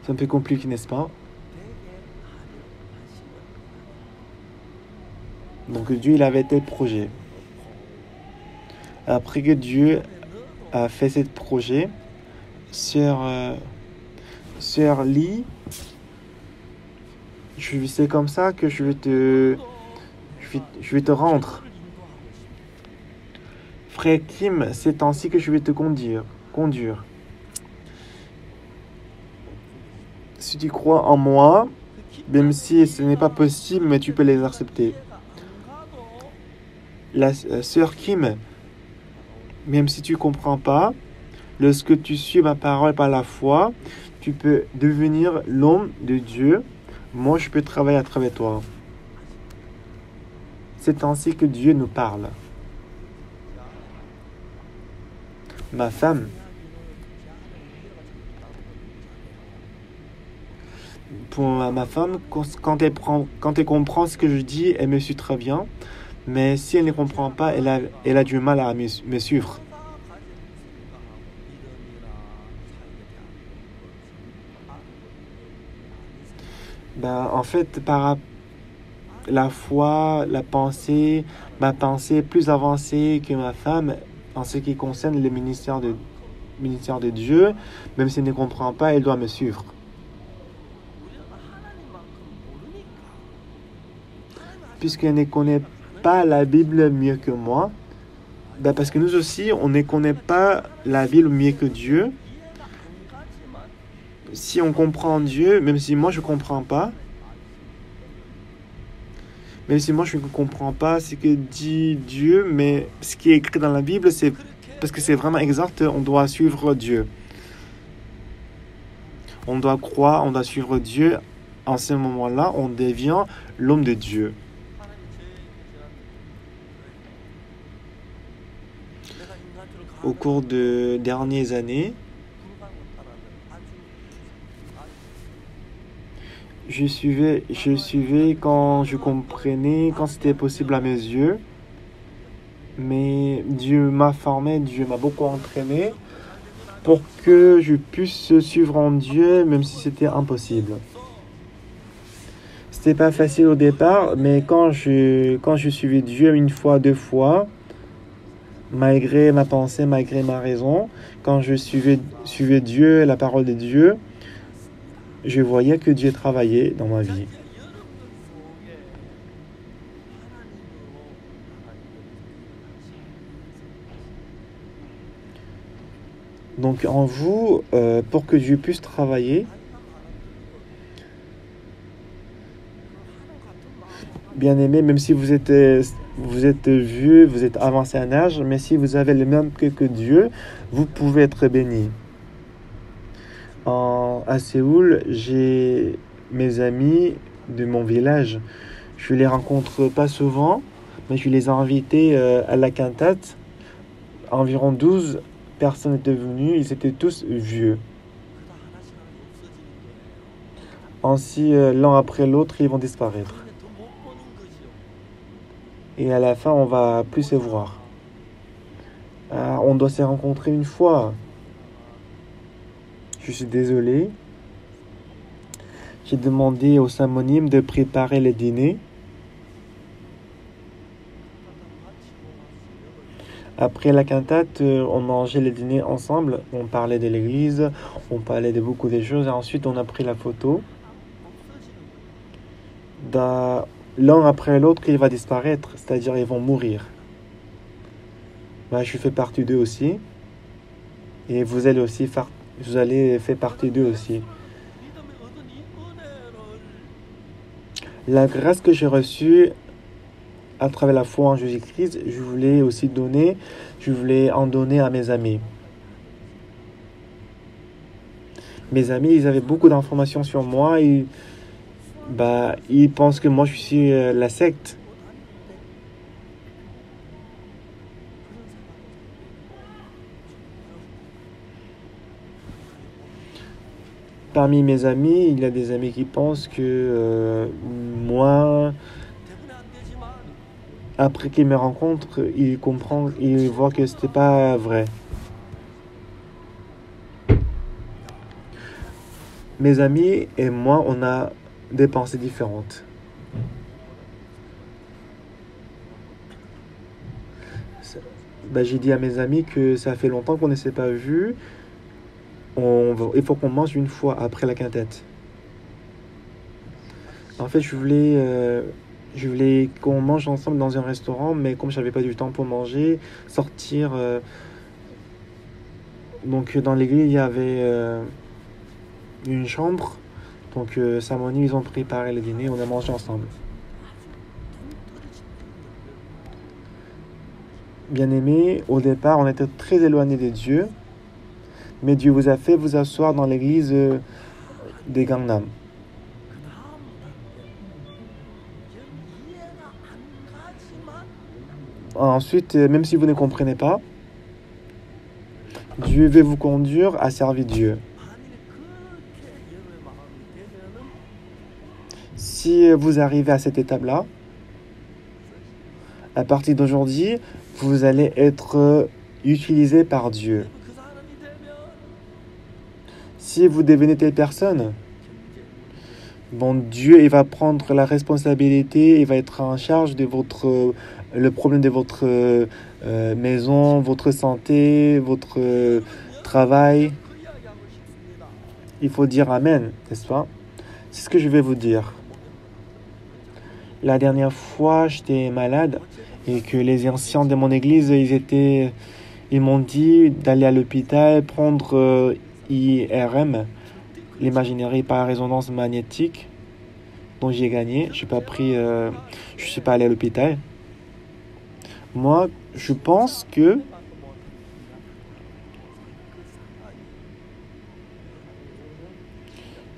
C'est un peu compliqué, n'est-ce pas? Donc Dieu, il avait tel projet. Après que Dieu a fait ce projet, Sœur Lee, c'est comme ça que je vais te rendre. Frère Kim, c'est ainsi que je vais te conduire. Si tu crois en moi, même si ce n'est pas possible, mais tu peux les accepter. La sœur Kim, même si tu ne comprends pas, lorsque tu suis ma parole par la foi, tu peux devenir l'homme de Dieu. Moi, je peux travailler à travers toi. C'est ainsi que Dieu nous parle. Ma femme, pour ma femme, quand elle comprend ce que je dis, elle me suit très bien. Mais si elle ne comprend pas, elle a du mal à me suivre. En fait, par la foi, ma pensée est plus avancée que ma femme en ce qui concerne le ministère de Dieu. Même si elle ne comprend pas, elle doit me suivre. Puisqu'elle ne connaît pas la Bible mieux que moi, parce que nous aussi, on ne connaît pas la Bible mieux que Dieu. si on comprend Dieu, même si moi je comprends pas, même si moi je ne comprends pas ce que dit Dieu, mais ce qui est écrit dans la Bible, c'est parce que c'est vraiment exact, on doit suivre Dieu. On doit croire, on doit suivre Dieu. En ce moment-là, on devient l'homme de Dieu. Au cours des dernières années, je suivais quand je comprenais, quand c'était possible à mes yeux. Mais Dieu m'a formé, Dieu m'a beaucoup entraîné pour que je puisse suivre en Dieu, même si c'était impossible. C'était pas facile au départ, mais quand je suivais Dieu une fois, deux fois, malgré ma pensée, malgré ma raison, quand je suivais Dieu, la parole de Dieu, je voyais que Dieu travaillait dans ma vie. Donc en vous, pour que Dieu puisse travailler, bien aimé, même si vous êtes vieux, vous êtes avancé en âge, mais si vous avez le même que Dieu, vous pouvez être béni. À Séoul, j'ai mes amis de mon village. Je les rencontre pas souvent, mais je les ai invités à la cantate. Environ 12 personnes étaient venues, ils étaient tous vieux. Ainsi, l'un après l'autre, ils vont disparaître. Et à la fin, on va plus se voir. On doit se rencontrer une fois. Je suis désolé. J'ai demandé au Samonyme de préparer le dîner. Après la cantate, on mangeait le dîner ensemble. On parlait de l'église, on parlait de beaucoup de choses. Et ensuite, on a pris la photo. L'un après l'autre, il va disparaître, c'est-à-dire ils vont mourir. Je fais partie d'eux aussi. Et vous allez faire partie d'eux aussi. La grâce que j'ai reçue à travers la foi en Jésus-Christ, je voulais en donner à mes amis. Mes amis, ils avaient beaucoup d'informations sur moi. Ils pensent que moi, je suis la secte. Parmi mes amis, il y a des amis qui pensent que moi, après qu'ils me rencontrent, ils voient que c'était pas vrai. Mes amis et moi, on a des pensées différentes. J'ai dit à mes amis que ça fait longtemps qu'on ne s'est pas vus. Il faut qu'on mange une fois après la quintette. En fait, je voulais qu'on mange ensemble dans un restaurant, mais comme je n'avais pas du temps pour manger, sortir. Donc dans l'église, il y avait une chambre. Donc Samoni, ils ont préparé le dîner, on a mangé ensemble. Bien aimé, au départ, on était très éloignés de Dieu. Mais Dieu vous a fait vous asseoir dans l'église des Gangnam. Ensuite, même si vous ne comprenez pas, Dieu veut vous conduire à servir Dieu. Si vous arrivez à cette étape-là, à partir d'aujourd'hui, vous allez être utilisé par Dieu. Si vous devenez telle personne, Dieu il va prendre la responsabilité, il va être en charge de le problème de votre maison, votre santé, votre travail. Il faut dire Amen, n'est-ce pas? C'est ce que je vais vous dire. La dernière fois, j'étais malade et que les anciens de mon église, ils m'ont dit d'aller à l'hôpital prendre IRM l'imaginerie par résonance magnétique dont j'ai gagné. Je suis pas allé à l'hôpital. Moi, je pense que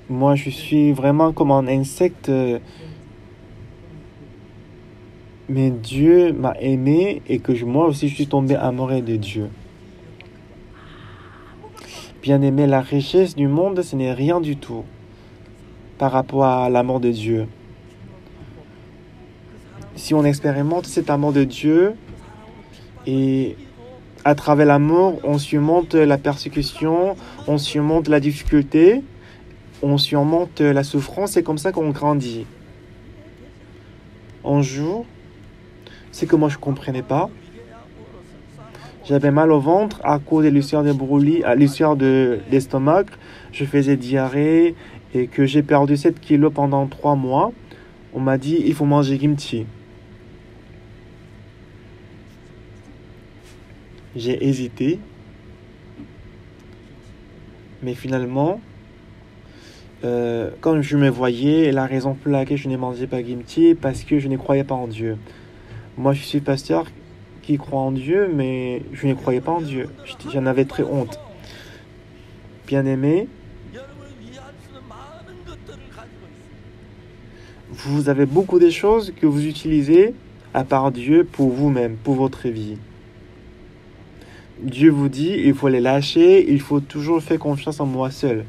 moi, je suis vraiment comme un insecte, mais Dieu m'a aimé et que moi aussi, je suis tombé amoureux de Dieu. Bien aimé, la richesse du monde, ce n'est rien du tout par rapport à l'amour de Dieu. Si on expérimente cet amour de Dieu et à travers l'amour, on surmonte la persécution, on surmonte la difficulté, on surmonte la souffrance, c'est comme ça qu'on grandit. Un jour, c'est que moi je ne comprenais pas. J'avais mal au ventre à cause de l'ulcère de brûlis, à l'ulcère d'estomac. Je faisais diarrhée et que j'ai perdu 7 kilos pendant 3 mois. On m'a dit il faut manger kimchi. J'ai hésité. Mais finalement, quand je me voyais, la raison pour laquelle je ne mangeais pas kimchi, parce que je ne croyais pas en Dieu. Moi, je suis pasteur qui croit en Dieu, mais je ne croyais pas en Dieu. J'en avais très honte. Bien-aimé, vous avez beaucoup de choses que vous utilisez à part Dieu pour vous-même, pour votre vie. Dieu vous dit, il faut les lâcher, il faut toujours faire confiance en moi seul.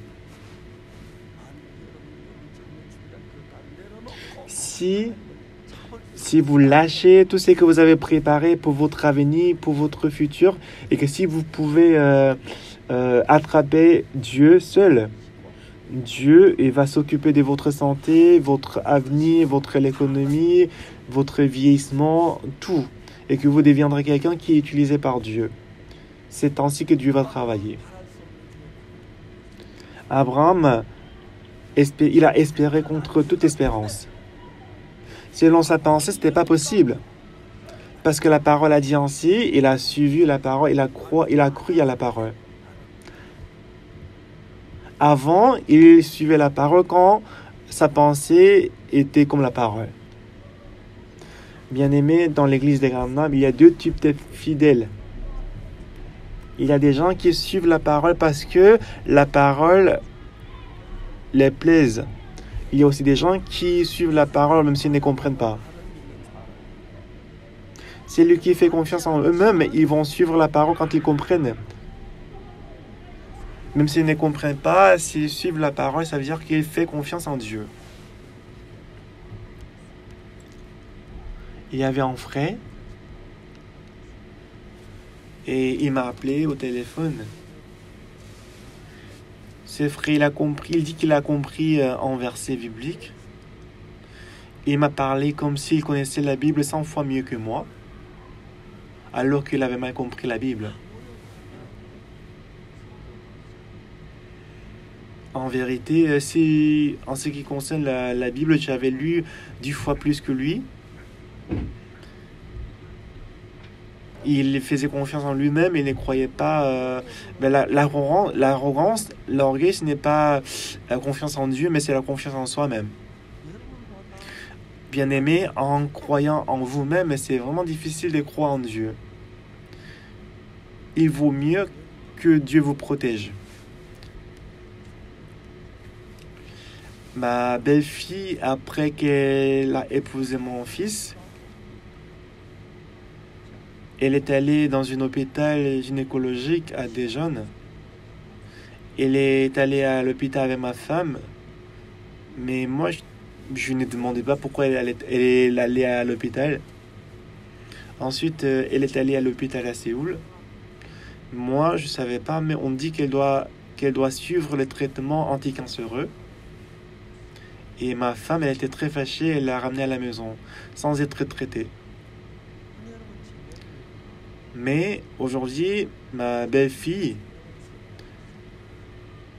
Si vous lâchez tout ce que vous avez préparé pour votre avenir, pour votre futur, et que si vous pouvez attraper Dieu seul, Dieu il va s'occuper de votre santé, votre avenir, votre économie, votre vieillissement, tout. Et que vous deviendrez quelqu'un qui est utilisé par Dieu. C'est ainsi que Dieu va travailler. Abraham, il a espéré contre toute espérance. Selon sa pensée, ce n'était pas possible. Parce que la parole a dit ainsi, il a suivi la parole, il a cru à la parole. Avant, il suivait la parole quand sa pensée était comme la parole. Bien-aimé, dans l'église des Grandes, il y a 2 types de fidèles. Il y a des gens qui suivent la parole parce que la parole les plaise. Il y a aussi des gens qui suivent la parole même s'ils ne comprennent pas. Celui qui fait confiance en eux-mêmes, ils vont suivre la parole quand ils comprennent. Même s'ils ne comprennent pas, s'ils suivent la parole, ça veut dire qu'ils font confiance en Dieu. Il y avait un frère et il m'a appelé au téléphone. Ce frère, il dit qu'il a compris un verset biblique. Il m'a parlé comme s'il connaissait la Bible 100 fois mieux que moi, alors qu'il avait mal compris la Bible. En vérité, en ce qui concerne la Bible, j'avais lu 10 fois plus que lui. Il faisait confiance en lui-même, il ne croyait pas... l'arrogance, l'orgueil, ce n'est pas la confiance en Dieu, mais c'est la confiance en soi-même. Bien-aimé, en croyant en vous-même, c'est vraiment difficile de croire en Dieu. Il vaut mieux que Dieu vous protège. Ma belle-fille, après qu'elle a épousé mon fils, elle est allée dans un hôpital gynécologique à Dijon. Elle est allée à l'hôpital avec ma femme. Mais moi, je ne demandais pas pourquoi elle est allée à l'hôpital. Ensuite, elle est allée à l'hôpital à Séoul. Moi, je ne savais pas, mais on dit qu'elle doit suivre le traitement anticancéreux. Et ma femme, elle était très fâchée, elle l'a ramenée à la maison, sans être traitée. Mais aujourd'hui, ma belle-fille,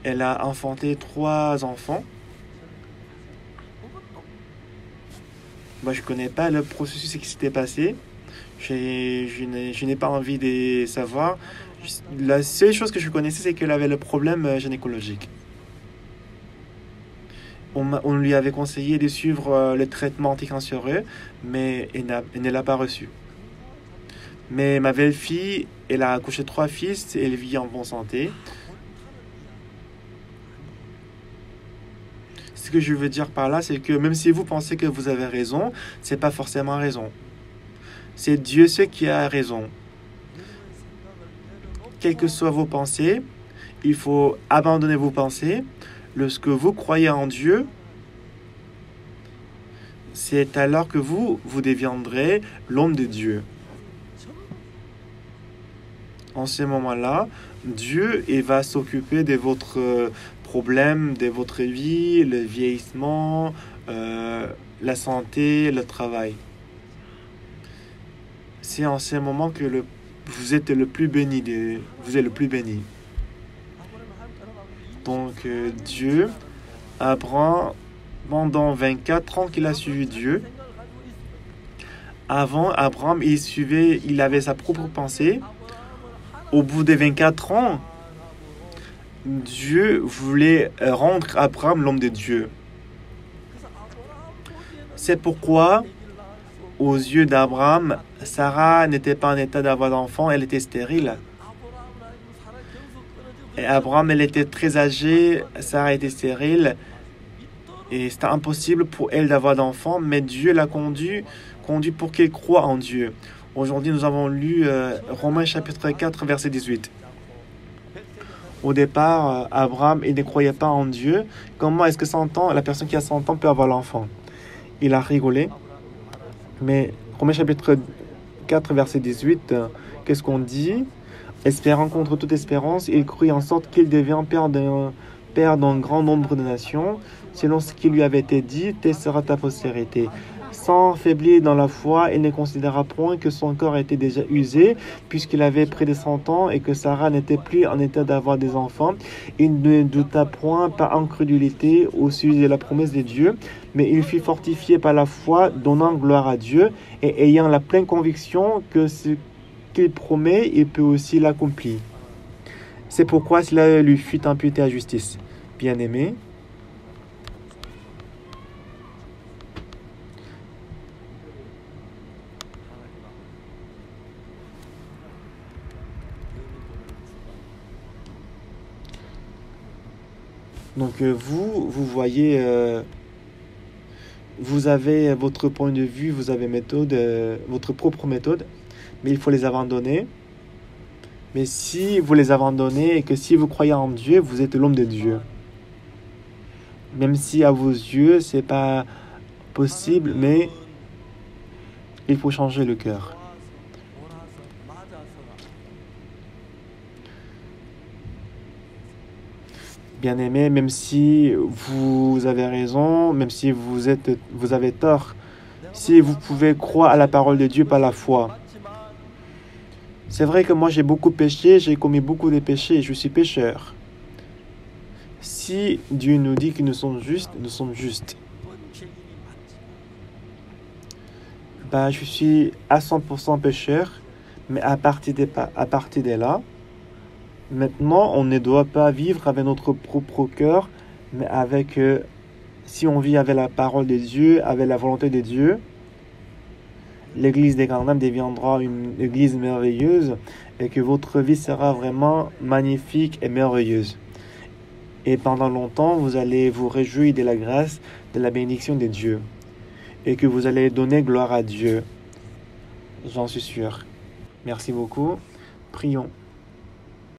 elle a enfanté 3 enfants. Moi, je ne connais pas le processus qui s'était passé. Je n'ai pas envie de savoir. La seule chose que je connaissais, c'est qu'elle avait le problème gynécologique. On lui avait conseillé de suivre le traitement anticancéreux, mais elle ne l'a pas reçu. Mais ma belle-fille, elle a accouché 3 fils et elle vit en bonne santé. Ce que je veux dire par là, c'est que même si vous pensez que vous avez raison, c'est pas forcément raison. C'est Dieu seul qui a raison. Quelles que soient vos pensées, il faut abandonner vos pensées. Lorsque vous croyez en Dieu, c'est alors que vous deviendrez l'homme de Dieu. En ce moment-là, Dieu va s'occuper de votre problème, de votre vie, le vieillissement, la santé, le travail. C'est en ce moment que vous êtes le plus béni. Vous êtes le plus béni. Donc Dieu, Abraham, pendant 24 ans qu'il a suivi Dieu. Avant, Abraham, il avait sa propre pensée. Au bout des 24 ans, Dieu voulait rendre Abraham l'homme de Dieu. C'est pourquoi, aux yeux d'Abraham, Sarah n'était pas en état d'avoir d'enfant, elle était stérile. Et Abraham, elle était très âgée, Sarah était stérile, et c'était impossible pour elle d'avoir d'enfant, mais Dieu l'a conduit pour qu'elle croie en Dieu. Aujourd'hui, nous avons lu Romains chapitre 4, verset 18. Au départ, Abraham, il ne croyait pas en Dieu. Comment est-ce que 100 ans, la personne qui a 100 ans peut avoir l'enfant? Il a rigolé. Mais Romains chapitre 4, verset 18, qu'est-ce qu'on dit? Espérant contre toute espérance, il crut en sorte qu'il devient père d'un grand nombre de nations, selon ce qui lui avait été dit, telle sera ta postérité. Sans faiblir dans la foi, il ne considéra point que son corps était déjà usé, puisqu'il avait près de 100 ans et que Sarah n'était plus en état d'avoir des enfants. Il ne douta point par incrédulité au sujet de la promesse de Dieu, mais il fut fortifié par la foi, donnant gloire à Dieu et ayant la pleine conviction que ce qu'il promet, il peut aussi l'accomplir. C'est pourquoi cela lui fut imputé à justice. Bien-aimé, donc vous voyez, vous avez votre point de vue, vous avez votre propre méthode, mais il faut les abandonner. Mais si vous les abandonnez et que si vous croyez en Dieu, vous êtes l'homme de Dieu. Même si à vos yeux, c'est pas possible, mais il faut changer le cœur. Bien-aimé, même si vous avez raison, même si vous avez tort, si vous pouvez croire à la parole de Dieu par la foi. C'est vrai que moi j'ai beaucoup péché, j'ai commis beaucoup de péchés, je suis pécheur. Si Dieu nous dit que nous sommes justes, nous sommes justes. Je suis à 100% pécheur, mais à partir de là, maintenant, on ne doit pas vivre avec notre propre cœur, mais si on vit avec la parole de Dieu, avec la volonté de Dieu, l'église des grandes âmes deviendra une église merveilleuse et que votre vie sera vraiment magnifique et merveilleuse. Et pendant longtemps, vous allez vous réjouir de la grâce, de la bénédiction de Dieu. Et que vous allez donner gloire à Dieu. J'en suis sûr. Merci beaucoup. Prions.